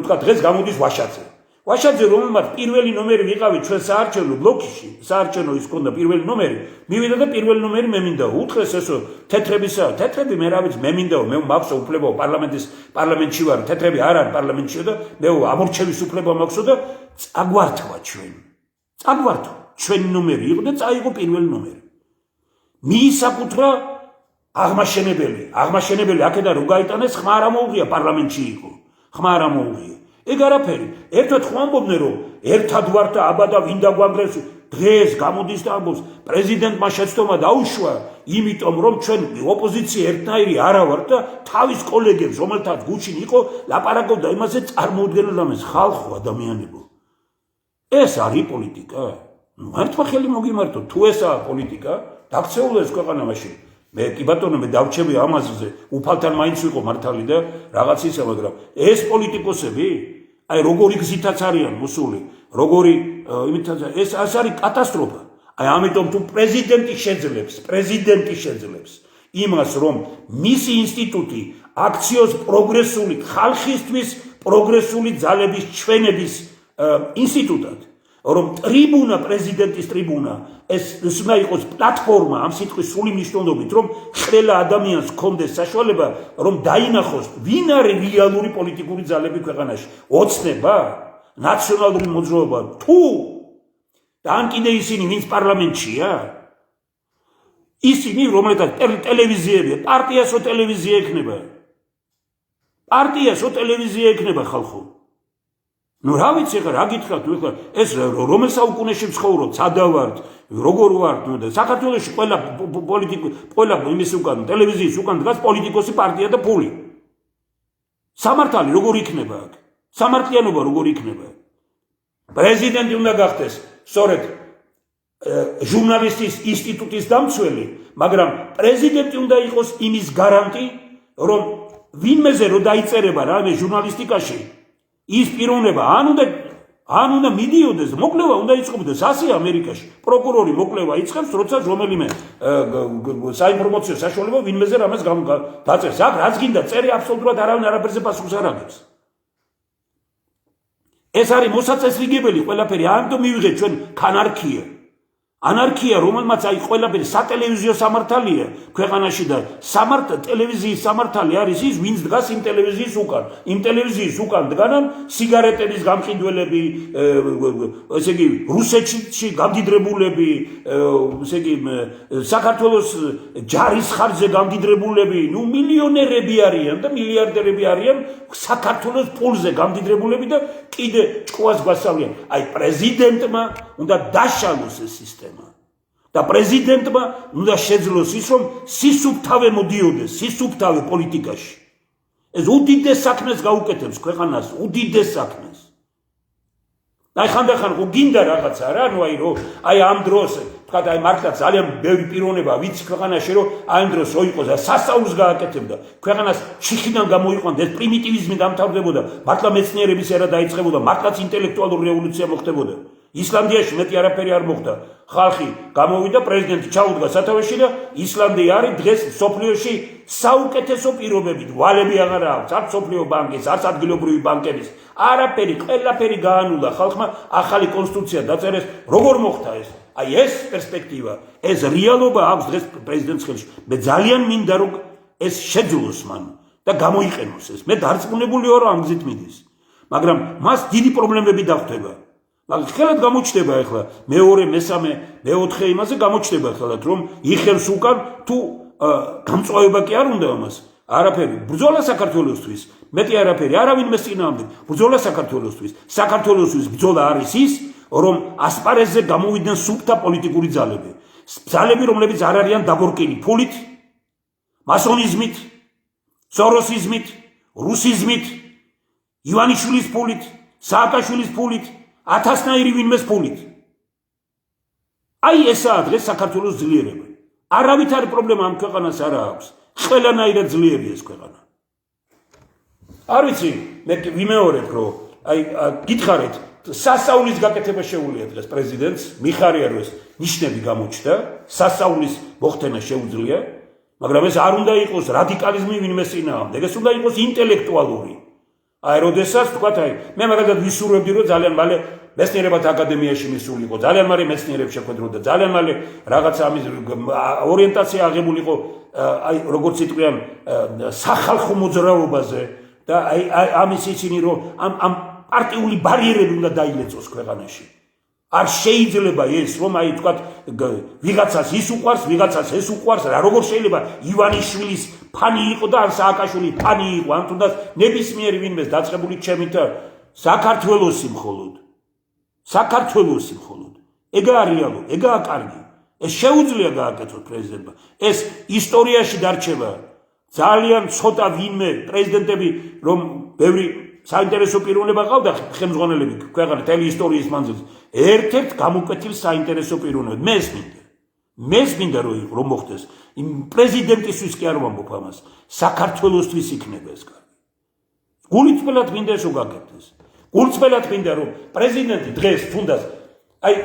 თქვა დღეს გამოდის ვაშაძე. ვაშაძე რომელმაც პირველი ნომერი ვიყავი ჩვენ საარჩევნო ბლოკში, საარჩევნო ის ქონდა პირველი ნომერი, მივიდა და პირველი ნომერი მე მინდა. უთხრეს ესო თეთრებისა, თეთრები მე რა ვიცი, მე მინდაო, მე მაქვს უფლება პარლამენტში ვარ, თეთრები არ არის პარლამენტში და მე ამორჩევის უფლება მაქვს და წაგვართვა ჩვენ. წაგვართვა ჩვენი ნომერი იყო და წაიღო პირველი ნომერი. მიისაკუთრა აღმაშენებელი აქედან რო გაიტანეს ხმა არ ამოუღია პარლამენტში იყო. ხმა არ ამოუღია. ეგ არაფერი. ერთად ხო ამბობდნენ რომ ერთად ვარ და აბა და ვინ დაგვანგრევს დღეს გამოდის და ამბობს პრეზიდენტმა შეცდომა დაუშვა იმიტომ რომ ჩვენ ოპოზიცია ერთნაირი არა ვართ და თავის კოლეგებს რომელთაც გუჩინ იყო ლაპარაკობდა იმაზე წარმოუდგენელ ამას ხალხო ადამიანებო. ეს არის პოლიტიკა. მართლა ხელი მოგიმართო თუ ესაა პოლიტიკა დაქცეულა ეს ქვეყანა მაშინ მე კი ბატონო მე დავჩები ამაზე უფალთან მაინც ვიყო მართალი და რაღაც ისა მაგრამ ეს პოლიტიკოსები აი როგორი გზითაც არიან მოსული როგორი იმითაც ეს არის კატასტროფა აი ამიტომ თუ პრეზიდენტი შეძლებს იმას რომ მისი ინსტიტუტი აქციოს პროგრესული ხალხისთვის პროგრესული ძალების ჩვენების ინსტიტუტად რომ ტრიბუნა პრეზიდენტის ტრიბუნა ეს უნდა იყოს პლატფორმა ამ სიტყვის სრული მნიშვნელობით რომ ყველა ადამიანს ჰქონდეს საშუალება რომ დაინახოს ვინ არის რეალური პოლიტიკური ძალები ქვეყანაში ოცნება ნაციონალური მოძრაობა თუ და ან კიდე ისინი ვინც პარლამენტშია ისინი რომელთაც ტელევიზიებია პარტიასო ტელევიზია ექნება ხალხო რა ვიცი ხა რა გითხრათ ხა ეს რომელ საუკუნეში ვცხოვრობთ სადა ვართ როგორ ვართ და საქართველოში ყველა იმის უკან ტელევიზიის უკან დგას პოლიტიკოსი პარტია და ფული სამართალი როგორ იქნება აქ სამართლიანობა როგორ იქნება პრეზიდენტი უნდა გახდეს სწორედ ჟურნალისტის ინსტიტუტის დამცველი მაგრამ პრეზიდენტი უნდა იყოს იმის გარანტი რომ ვინმეზე რო დაიწერება რამე ჟურნალისტიკაში ის პიროვნება ან უნდა მიდიოდეს მოკლევა უნდა იწყებოდეს ასე ამერიკაში პროკურორი მოკლევა იწყებს როცა რომელიმე საინფორმაციო საშუალება ვინმეზე რამეს დაწერს აქ რაც გინდა წერი აბსოლუტურად არავინ არაფერზე პასუხს არ აგებს ეს არის მოსაწესრიგებელი ყველაფერი ამიტომ მივიღეთ ჩვენ ანარქია რომელმაც აი ყველაფერი სატელევიზიო სამართალია ქვეყანაში და ტელევიზიის სამართალი არის ის ვინც დგას იმ ტელევიზიის უკან დგანან სიგარეტების გამყიდველები ესე იგი რუსეთში გამდიდრებულები ესე იგი საქართველოს ჯარის ხარჯზე გამდიდრებულები მილიონერები არიან და მილიარდერები არიან საქართველოს ფულზე გამდიდრებულები და კიდე ჭკუას გვასწავლიან აი პრეზიდენტმა უნდა დაშალოს ეს სისტემა და პრეზიდენტმა უნდა შეძლოს ის რომ სისუფთავე მოდიოდეს სისუფთავე პოლიტიკაში ეს უდიდეს საქმეს გაუკეთებს ქვეყანას უდიდეს საქმეს აი ხანდახან ხო გინდა რაღაცა რა, ნუ აი რომ აი ამ დროს თქვა აი მართლა ძალიან ბევრი პიროვნება ვიცი ქვეყანაში რომ აი ამ დროს რო იყოს და სასწაულს გააკეთებდა ქვეყანას ჩიხიდან გამოიყვანდა ეს პრიმიტივიზმი დამთავრდებოდა მართლა მეცნიერების ერა დაიწყებოდა მართლაც ინტელექტუალური რევოლუცია მოხდებოდა ისლანდიაში მეტი არაფერი არ მოხდა ხალხი გამოვიდა პრეზიდენტი ჩაუდგა სათავეში და ისლანდია არის დღეს სოფლიოში საუკეთესო პირობებით ვალები აღარ აქვს არც სოფლიო ბანკის არც ადგილობრივი ბანკების არაფერი ყველაფერი გაანულა ხალხმა ახალი კონსტიტუცია დაწერეს როგორ მოხდა ეს აი ეს პერსპექტივა ეს რეალობა აქვს დღეს პრეზიდენტის ხელში მე ძალიან მინდა რომ ეს შეძლოს მან და გამოიყენოს ეს მე დარწმუნებული ვარ რომ ამ გზით მიდის მაგრამ მას დიდი პრობლემები დახვდება ხელად გამოჩნდება ახლა მეორე მესამე მეოთხე იმაზე გამოჩნდება ხელად რომ იხევს უკან თუ გამწვავება კი არ უნდა ამას არაფერი ბრძოლა საქართველოსთვის მეტი არაფერი არავინ მეს წინააღმდეგ ბრძოლა საქართველოსთვის ბრძოლა არის ის რომ ასპარეზზე გამოვიდნენ სუფთა პოლიტიკური ძალები რომლებიც არ არიან დაბორკილი ფულით მასონიზმით სოროსიზმით რუსიზმით ივანიშვილის ფულით სააკაშვილის ფულით ათასნაირი ვინმეს ფულით აი ესაა დღეს საქართველოს ძლიერება არავითარი პრობლემა ამ ქვეყანას არ აქვს ყველანაირად ძლიერი ეს ქვეყანა არ ვიცი მე ვიმეორებ რომ აი გითხარით სასწაულის გაკეთება შეუძლია დღეს პრეზიდენტს მიხარია რომ ეს ნიშნები გამოჩნდა სასწაულის მოხდენა შეუძლია მაგრამ ეს არ უნდა იყოს რადიკალიზმი ვინმეს წინააღმდეგ ეს უნდა იყოს ინტელექტუალური აი როდესაც თქვათ აი მე მაგალითად ვისურვებდი რომ ძალიან მალე მეცნიერებათა აკადემიაში მისულიყო ძალიან მალე მეცნიერებს შეხვედროდა ძალიან მალე რაღაცა ამის ორიენტაცია აღებულიყო აი როგორც იტყვიან სახალხო მოძრაობაზე და აი ამის ისინი რომ ამ პარტიული ბარიერები უნდა დაილეწოს ქვეყანაში არ შეიძლება ეს რომ აი თქვათ ვიღაცას ის უყვარს ვიღაცას ეს უყვარს რა როგორ შეიძლება ივანიშვილის ფანი იყო და ან სააკაშვილის ფანი იყო ან თუნდაც ნებისმიერი ვინმეს დაწყებული ჩემით საქართველოსი მხოლოდ ეგაა რეალობა ეგაა კარგი ეს შეუძლია გააკეთოს პრეზიდენტმა ეს ისტორიაში დარჩება ძალიან ცოტა ვინმე პრეზიდენტები რომ ბევრი საინტერესო პიროვნება ყავდა ხელმძღვანელები ქვეყანა თელი ისტორიის მანძილზე ერთ-ერთ გამოკვეთილ საინტერესო პიროვნებად მე მინდა რომ მოხდეს იმ პრეზიდენტისთვის კი არ ვამბობ ამას საქართველოსთვის იქნება ეს კარგი გულწრფელად მინდა ეს გაკეთდეს გულწრფელად მინდა რომ პრეზიდენტი დღეს თუნდაც აი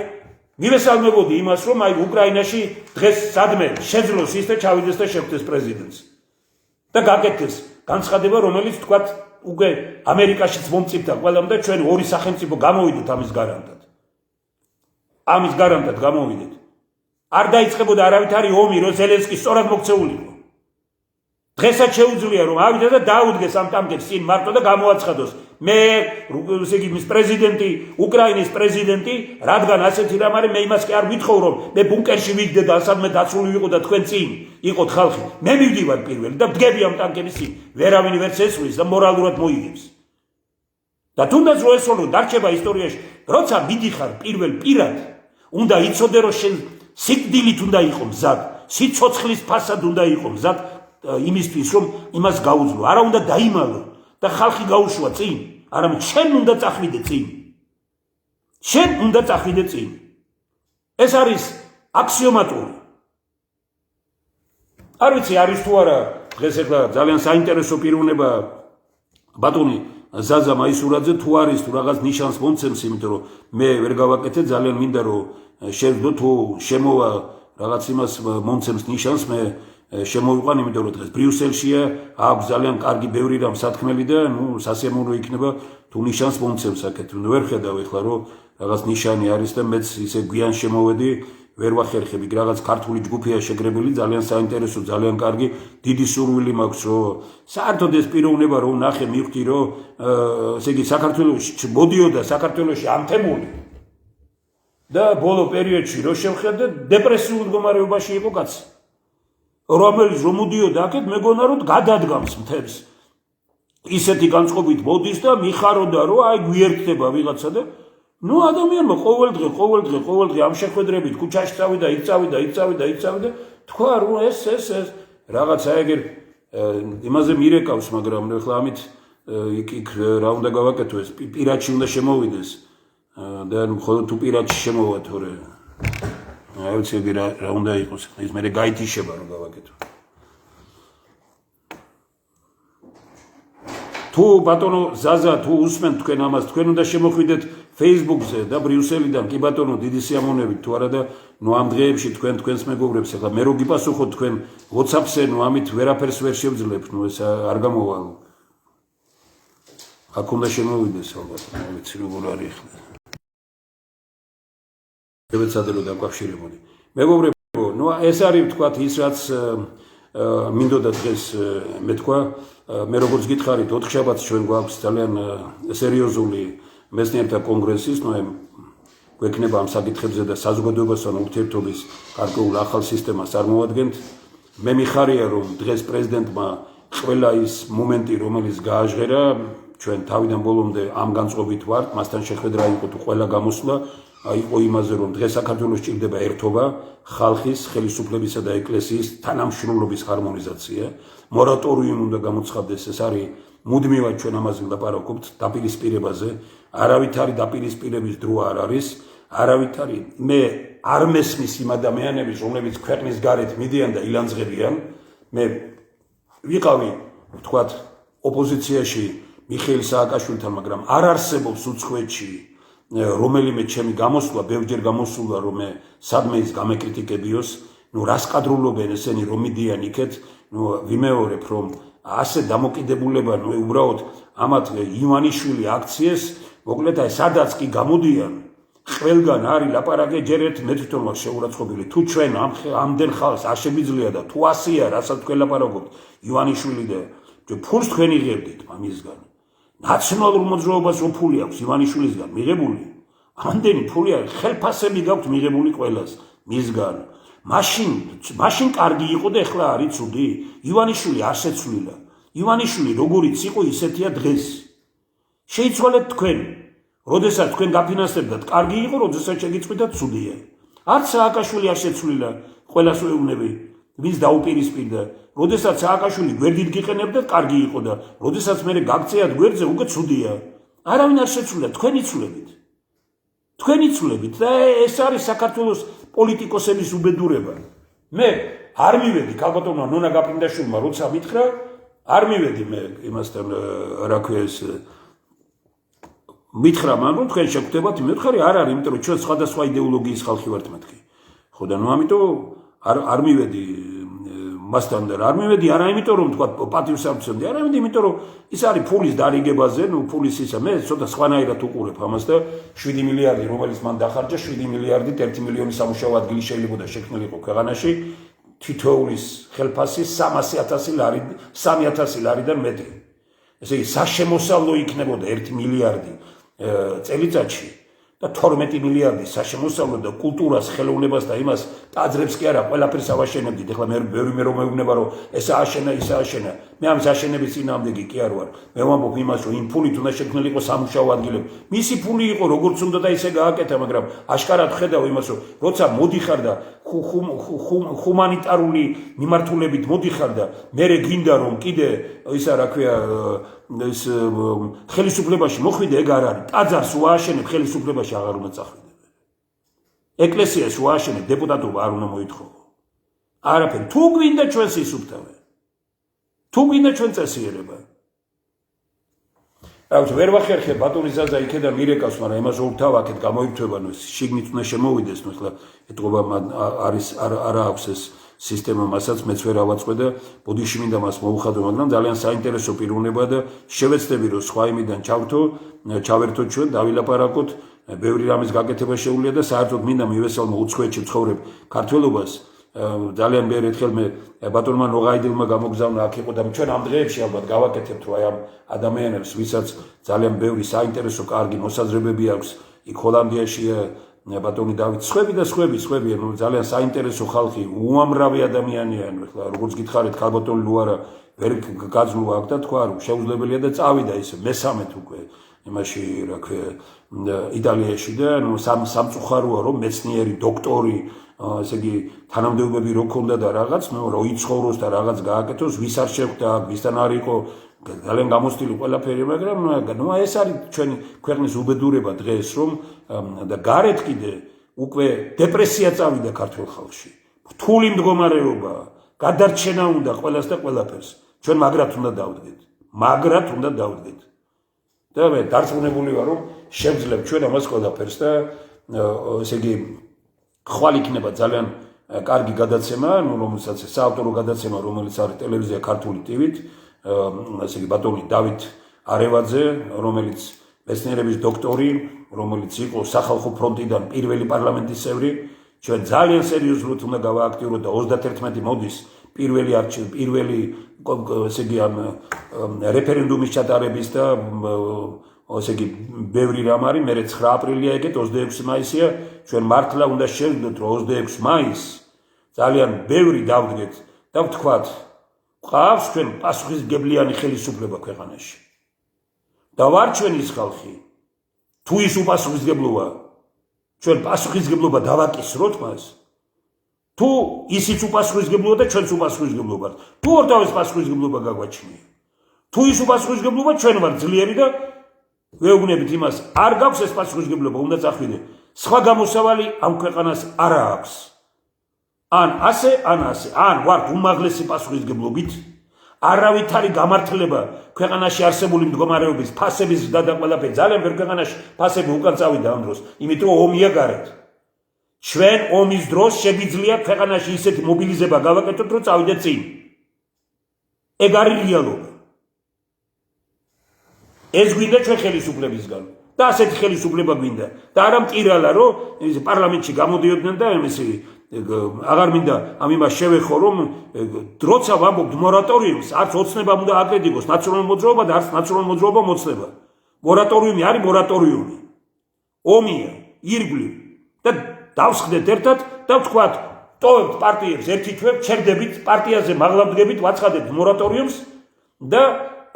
მივესალმებოდი იმას რომ აი უკრაინაში დღეს სადმე შეძლოს ის და ჩავიდეს და შეხვდეს პრეზიდენტს და გაკეთდეს განცხადება რომელიც თქვათ უკვე ამერიკაშიც მომწიფდა ყველამ და ჩვენ ორი სახელმწიფო გამოვიდეთ ამის გარანტად გამოვიდეთ არ დაიწყებოდა არავითარი ომი რომ ზელენსკი სწორად მოქცეულიყო დღესაც შეუძლია რომ ავიდა და დაუდგეს ამ ტანკებს წინ მარტო და გამოაცხადოს მე ესე იგი მის პრეზიდენტი უკრაინის პრეზიდენტი რადგან ასეთი რამ არის მე იმას კი არ ვითხოვ რომ მე ბუნკერში ვიდგე და სადმე დაცული ვიყო და თქვენ წინ იყოთ ხალხი მე მივდივარ პირველი და ვდგები ამ ტანკების წინ ვერავინ ვერც ესვრის და მორალურად მოიგებს და თუნდაც რო ესოლო დარჩება ისტორიაში როცა მიდიხარ პირველ პირად უნდა იცოდე რომ შენ სიკვდილით უნდა იყო მზად სიცოცხლის ფასად უნდა იყო მზად იმისთვის რომ იმას გაუძლო არა უნდა დაიმალო და ხალხი გაუშვა წინ არამედ შენ უნდა წახვიდე წინ ეს არის აქსიომატური არ ვიცი არის თუ არა დღეს ახლა ძალიან საინტერესო პიროვნება ბატონი ზაზა მაისურაძე თუ არის თუ რაღაც ნიშანს მომცემს იმიტომ რომ მე ვერ გავაკეთე ძალიან მინდა რომ შევდო თუ შემოვა რაღაც იმას მომცემს ნიშანს მე შემოვიყვან იმიტომ რომ დღეს ბრიუსელშია აქვს ძალიან კარგი ბევრი რამ სათქმელი და ნუ სასიამოვნო იქნება თუ ნიშანს მომცემს აქეთ ვერ ხედავ ეხლა რომ რაღაც ნიშანი არის და მეც ისე გვიან შემოვედი ვერ ვახერხები რაღაც ქართული ჯგუფია შეგრებული ძალიან საინტერესო ძალიან კარგი დიდი სურვილი მაქვს რომ საერთოდ ეს პიროვნება რომ ნახე მივხვდი რომ ესე იგი საქართველოში მოდიოდა საქართველოში ამთებული და ბოლო პერიოდში რო შევხედე დეპრესიულ მდგომარეობაში იყო კაცი რომელიც რომ მოდიოდა აქეთ მეგონა რომ გადადგამს მთებს ისეთი განწყობით მოდის და მიხაროდა რომ აი გვიერთდება ვიღაცა და ნუ ადამიანმა ყოველდღე ამ შეხვედრებით ქუჩაში წავიდა იქ წავიდა თქვა რომ ეს რაღაცა ეგერ იმაზე მირეკავს მაგრამ ახლა ამით იქ რა უნდა გავაკეთო ეს პირადში უნდა შემოვიდეს და მხოლოდ თუ პირადში შემოვა თორე აი ვიცი რა უნდა იყოს ის მე გაითიშება რომ გავაკეთო თუ ბატონო ზაზა თუ უსმენთ თქვენ ამას თქვენ უნდა შემოხვიდეთ Facebook-ზე და ბრიუსელიდან კი ბატონო დიდი სიამოვნებით თუ არა და ნუ ამ დღეებში თქვენს მეგობრებს ახლა მე რო გიპასუხოთ თქვენ WhatsApp-ზე ნუ ამით ვერაფერს ვერ შევძლებთ ნუ ეს არ გამოვალ აქ უნდა შემოვიდეს ალბათ ვიცი როგორ არის ახლა შევეცადე რომ დაკავშირებოდი მეგობრებო ნუ ეს არის თქვათ ის რაც მინდოდა დღეს მე თქვა მე როგორც გითხარით 4 შაბათს ჩვენ გვაქვს ძალიან სერიოზული მეცნიერთა კონგრესის ნუ გვექნება ამ საკითხებზე და საზოგადოებასთან ურთიერთობის გარკვეულ ახალ სისტემას წარმოადგენთ მე მიხარია რომ დღეს პრეზიდენტმა ყველა ის მომენტი რომელიც გააჟღერა ჩვენ თავიდან ბოლომდე ამ განწყობით ვართ მასთან შეხვედრა იყო თუ ყველა გამოსვლა იყო იმაზე რომ დღეს საქართველოს ჭირდება ერთობა ხალხის ხელისუფლებისა და ეკლესიის თანამშრომლობის ჰარმონიზაცია მორატორიუმი უნდა გამოცხადდეს ეს არის მუდმივად ჩვენ ამაზე ვლაპარაკობთ დაპირისპირებაზე არავითარი დაპირისპირების დრო არ არის არავითარი მე არ მესმის იმ ადამიანების რომლებიც ქვეყნის გარეთ მიდიან და ილანძღებიან მე ვიყავი ვთქვათ ოპოზიციაში მიხეილ სააკაშვილთან მაგრამ არ არსებობს უცხოეთში რომელიმე ჩემი გამოსვლა ბევრჯერ გამოსულა რომ მე სადმე ის გამეკრიტიკებიოს ნუ რას კადრულობენ ესენი რომ მიდიან იქეთ ნუ ვიმეორებ რომ ასე დამოკიდებულება ნუ უბრალოდ ამათ ივანიშვილი აქციეს მოკლედ აი სადაც კი გამოდიან ყველგან არის ლაპარაკი ჯერ ერთ მე თვითონ ვარ შეურაცხყოფილი თუ ჩვენ ამდენ ხალხს არ შეგვიძლია და თუ ასეა რასაც თქვენ ლაპარაკობთ ივანიშვილი და ფულს თქვენ იღებდით მამისგან ნაციონალურ მოძრაობას რო ფული აქვს ივანიშვილისგან მიღებული ამდენი ფული არის ხელფასები გაქვთ მიღებული ყველას მისგან მაშინ კარგი იყო და ეხლა არის ცუდი ივანიშვილი არ შეცვლილა ივანიშვილი როგორიც იყო ისეთია დღეს შეიცვალეთ თქვენ როდესაც თქვენ გაფინანსებდათ კარგი იყო როდესაც შეგიწყვიტათ ცუდია არც სააკაშვილი არ შეცვლილა ყველას ვეუბნები ვის დაუპირისპირდა როდესაც სააკაშვილი გვერდით გიყენებდა კარგი იყო და როდესაც მე გაგწეათ გვერდზე უკვე ცუდია არავინ არ შეცვლილა თქვენი ცვლებით და ეს არის საქართველოს პოლიტიკოსების უბედურება მე არ მივედი ქალბატონმა ნონა გაფრინდაშვილმა როცა მითხრა არ მივედი მე იმასთან რა ქვია ეს მითხრა მან რომ თქვენ შეგხვდებათ მე ვთხარი არ არის იმიტომ რომ ჩვენ სხვადასხვა იდეოლოგიის ხალხი ვართ მეთქი ხო და ნუ ამიტომ არ მივედი მასთან და არ მივედი არა იმიტომ რომ თქვა პატივს არ ვცემდი არა იმიტომ რომ ის არის ფულის დარიგებაზე ნუ ფულის ისა მე ცოტა სხვანაირად უყურებ ამას და 7 მილიარდი რომელიც მან დახარჯა 7 მილიარდით 1 მილიონი სამუშაო ადგილი შეიძლება შექმნილიყო ქვეყანაში თითოეულის ხელფასი 300,000 ლარი 3,000 ლარიდან მეტი ესე იგი საშემოსავლო იქნებოდა 1 მილიარდი წელიწადში და 12 მილიარდი საშემოსავლო და კულტურას, ხელოვნებას და იმას ტაძრებს კი არა, ყველაფერს ავაშენებდით. ეხლა მე რომ მეუბნება რომ ეს ააშენა, ის ააშენა. მე ამის აშენების წინააღმდეგი კი არ ვარ. მე ვამბობ იმას, რომ იმ ფულით უნდა შექმნილიყო სამუშაო ადგილები. მისი ფული იყო როგორც უნდა და ისე გააკეთა, მაგრამ აშკარად ხედავ იმას, რომ როცა მოდიხარ და ჰუმანიტარული მიმართულებით მოდიხარ და მე გინდა რომ კიდე ისა რა ქვია ეს ხელისუფლებაში მოხვიდე ეგ არ არის. ტაძარს უააშენებ ხელისუფლებაში აღარ უნდა წახვიდე. ეკლესიას უააშენებ დეპუტატობა არ უნდა მოითხოვო. არაფერი. თუ გვინდა ჩვენს ისუფთავე. თუ გვინდა ჩვენ წესიერება. რავთ ვერ ვახერხე ბატონი ზაზა იქიდან მირეკავს, მაგრამ იმას ურთავ აქეთ გამოიწვება, ნუ შიგნით უნდა შემოვიდეს, ნუ ახლა ეთყობა არის არა აქვს ეს სისტემა მასაც მეც ვერ ავაწყე და ბოდიში მინდა მას მოუხადო, მაგრამ ძალიან საინტერესო პიროვნება და შევეცდები რომ სხვა იმიდან ჩავერთოთ ჩვენ, დავილაპარაკოთ, ბევრი რამის გაკეთება შეუძლია და საერთოდ მინდა მივესალმო უცხოეთში მცხოვრებ ქართველობას. ძალიან მე ერთხელ მე ბატონმა ნოღაიდილმა გამოგზავნა აქ იყო და ჩვენ ამ დღეებში ალბათ გავაკეთებთ რომ აი ამ ადამიანებს ვისაც ძალიან ბევრი საინტერესო კარგი მოსაზრებები აქვს იქ ჰოლანდიაშია ბატონი დავით სხვები ნუ ძალიან საინტერესო ხალხი უამრავი ადამიანია ნუ ახლა როგორც გითხარით ქალბატონი ლუარა ვერ გაძლო აქ და თქვა რომ შეუძლებელია და წავიდა ისე მესამეთ უკვე იმაში რა ქვია იტალიაში და ნუ სამწუხაროა რომ მეცნიერი დოქტორი ესე იგი თანამდებობები რო ქონდა და რაღაც ნუ რო იცხოვროს და რაღაც გააკეთოს ვის არ შეხვდა ვისთან არ იყო ძალიან გამოსტილი ყველაფერი, მაგრამ ნუ ეს არის ჩვენი ქვეყნის უბედურება დღეს, რომ და გარეთ კიდე უკვე დეპრესია წავიდა ქართულ ხალხში. რთული მდგომარეობა, გადარჩენა უნდა ყველას და ყველაფერს. ჩვენ მაგრად უნდა დავდგეთ. მაგრად უნდა დავდგეთ. და მე დარწმუნებული ვარ, რომ შევძლებ ჩვენ ამას ყველაფერს და ესე იგი ხვალ იქნება ძალიან კარგი გადაცემა, რომელსაც საავტორო გადაცემა, რომელიც არის ტელევიზია ქართული ტივით, ესე იგი ბატონი დავით არევაძე, რომელიც მეცნიერების დოქტორი, რომელიც იყო სახალხო ფრონტიდან პირველი პარლამენტის წევრი, ჩვენ ძალიან სერიოზულად უნდა გავააქტიუროთ და 31 მოდის პირველი ესე იგი რეფერენდუმის ჩატარების და ესე იგი ბევრი რამ არის, მე 9 აპრილია ეგეთ 26 მაისია, ჩვენ მართლა უნდა შევძლებთ, რომ 26 მაისს ძალიან ბევრი დავდგეთ და ვთქვათ, ყავს ჩვენ პასუხისმგებლიანი ხელისუფლება ქვეყანაში. და ვარ ჩვენ ის ხალხი, თუ ის უპასუხისმგებლოა, ჩვენ პასუხისმგებლობა დავაკისროთ მას, თუ ისიც უპასუხისმგებლოა და ჩვენც უპასუხისმგებლობა, თუ ორთავის პასუხისმგებლობა გაგვაჩნია, თუ ის უპასუხისმგებლობა ჩვენ ვარ ძლიერი და ვეუბნებით იმას, არ გაქვს ეს პასუხისმგებლობა, უნდა წახვიდე. სხვა გამოსავალი ამ ქვეყანას არ აქვს. ან ასე, ან ვართ უმაღლესი პასუხისმგებლობით, არავითარი გამართლება ქვეყანაში არსებული მდგომარეობის ფასების და ყველაფერი, ძალიან ბევრ ქვეყანაში ფასები უკან წავიდა ამ დროს, იმიტომ რომ ომია გარეთ. ჩვენ ომის დროს შეგვიძლია ქვეყანაში ისეთი მობილიზება გავაკეთოთ, რომ წავიდეთ წინ. ეგ არის რეალობა. ეს გვინდა ჩვენ ხელისუფლებისგან და ასეთი ხელისუფლება გვინდა და არა მტირალა რომ პარლამენტში გამოდიოდნენ და ესე აღარ მინდა ამ იმას შევეხო რომ დროცა ვამბობთ მორატორიუმს არც ოცნება უნდა აკრიტიკოს ნაციონალური მოძრაობა და არც ნაციონალური მოძრაობა მოწდება მორატორიუმი არის მორატორიუმი ომია ირგვლივ და დავსხდეთ ერთად და ვთქვათ ტოვებთ პარტიებს ერთი თვე ჩერდებით პარტიაზე მაღლავდგებით ვაცხადებთ მორატორიუმს და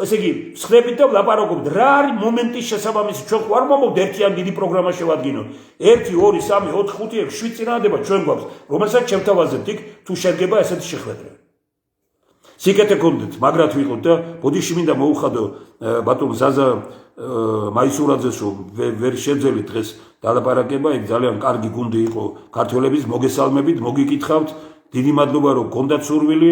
ესე იგი, ვსხდებით და ვლაპარაკობთ, რა არის მომენტის შესაბამისი, ჩვენ ხო არ მომობთ ერთიან დიდი პროგრამა შევადგინოთ. 1, 2, 3, 4, 5, 6, 7 წინააღმდება ჩვენ გვაქვს, რომელსაც შევთავაზებთ იქ, თუ შედგება ესეთი შეხვედრა. სიკეთე გქონდეთ, მაგრად ვიყოთ და ბოდიში მინდა მოუხადო ბატონ ზაზა მაისურაძეს, რომ ვერ შეძელით დღეს დალაპარაკება, ეგ ძალიან კარგი გუნდი იყო ქართველების, მოგესალმებით, მოგიკითხავთ. დიდი მადლობა რომ გქონდათ სურვილი,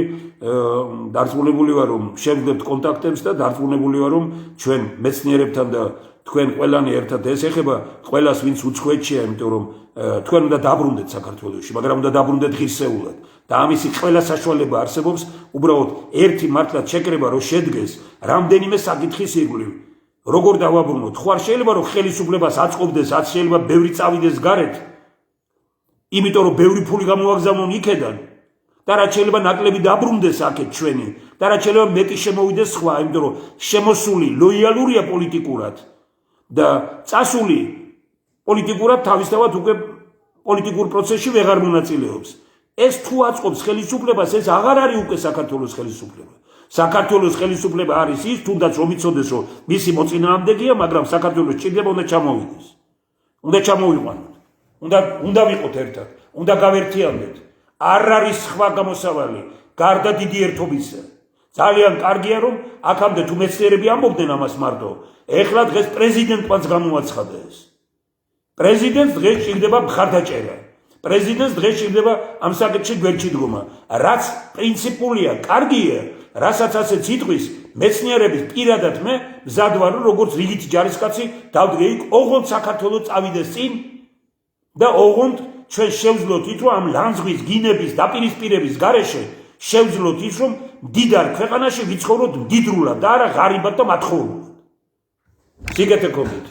დარწმუნებული ვარ რომ შევძლებთ კონტაქტებს და დარწმუნებული ვარ რომ ჩვენ მეცნიერებთან და თქვენ ყველანი ერთად ეს ეხება ყველას ვინც უცხოეთშია, იმიტომ რომ თქვენ უნდა დაბრუნდეთ საქართველოში, მაგრამ უნდა დაბრუნდეთ ღირსეულად და ამისი ყველა საშუალება არსებობს, უბრალოდ ერთი მართლაც შეკრება რომ შედგეს რამდენიმე საკითხის ირგვლივ. როგორ დავაბრუნოთ? ხო არ შეიძლება რომ ხელისუფლებას აწყობდეს, რაც შეიძლება ბევრი წავიდეს გარეთ, იმიტომ რომ ბევრი ფული გამოვაგზავნონ იქედან და რაც შეიძლება ნაკლები დაბრუნდეს აქეთ ჩვენი და რაც შეიძლება მეტი შემოვიდეს სხვა, იმიტომ რომ შემოსული ლოიალურია პოლიტიკურად და წასული პოლიტიკურად თავისთავად უკვე პოლიტიკურ პროცესში ვეღარ მონაწილეობს. ეს თუ აწყობს ხელისუფლებას, ეს აღარ არის უკვე საქართველოს ხელისუფლება. საქართველოს ხელისუფლება არის ის, თუნდაც რომ იცოდეს, რომ მისი მოწინააღმდეგეა, მაგრამ საქართველოს ჭირდება უნდა ჩამოვიდეს. უნდა ჩამოვიყვანოთ. უნდა ვიყოთ ერთად, უნდა გავერთიანდეთ. არ არის სხვა გამოსავალი, გარდა დიდი ერთობისა. ძალიან კარგია რომ აქამდე თუ მეცნიერები ამბობდნენ ამას მარტო, ეხლა დღეს პრეზიდენტმაც გამოაცხადა ეს. პრეზიდენტს დღეს ჭირდება მხარდაჭერა. პრეზიდენტს დღეს ჭირდება ამ საკითხში გვერდში დგომა. რაც პრინციპულია, კარგია, რასაც ასეც იტყვის მეცნიერების პირადად მე მზად ვარ რომ როგორც რიგითი ჯარისკაცი დავდგე იქ, ოღონდ საქართველოს წავიდეს წინ და ოღონდ ჩვენ შევძლოთ ის რომ ამ ლანძღვის გინების დაპირისპირების გარეშე შევძლოთ ის რომ მდიდარ ქვეყანაში ვიცხოვროთ მდიდრულად და არა ღარიბად და მათხოვნად. სიკეთე გქონდეთ.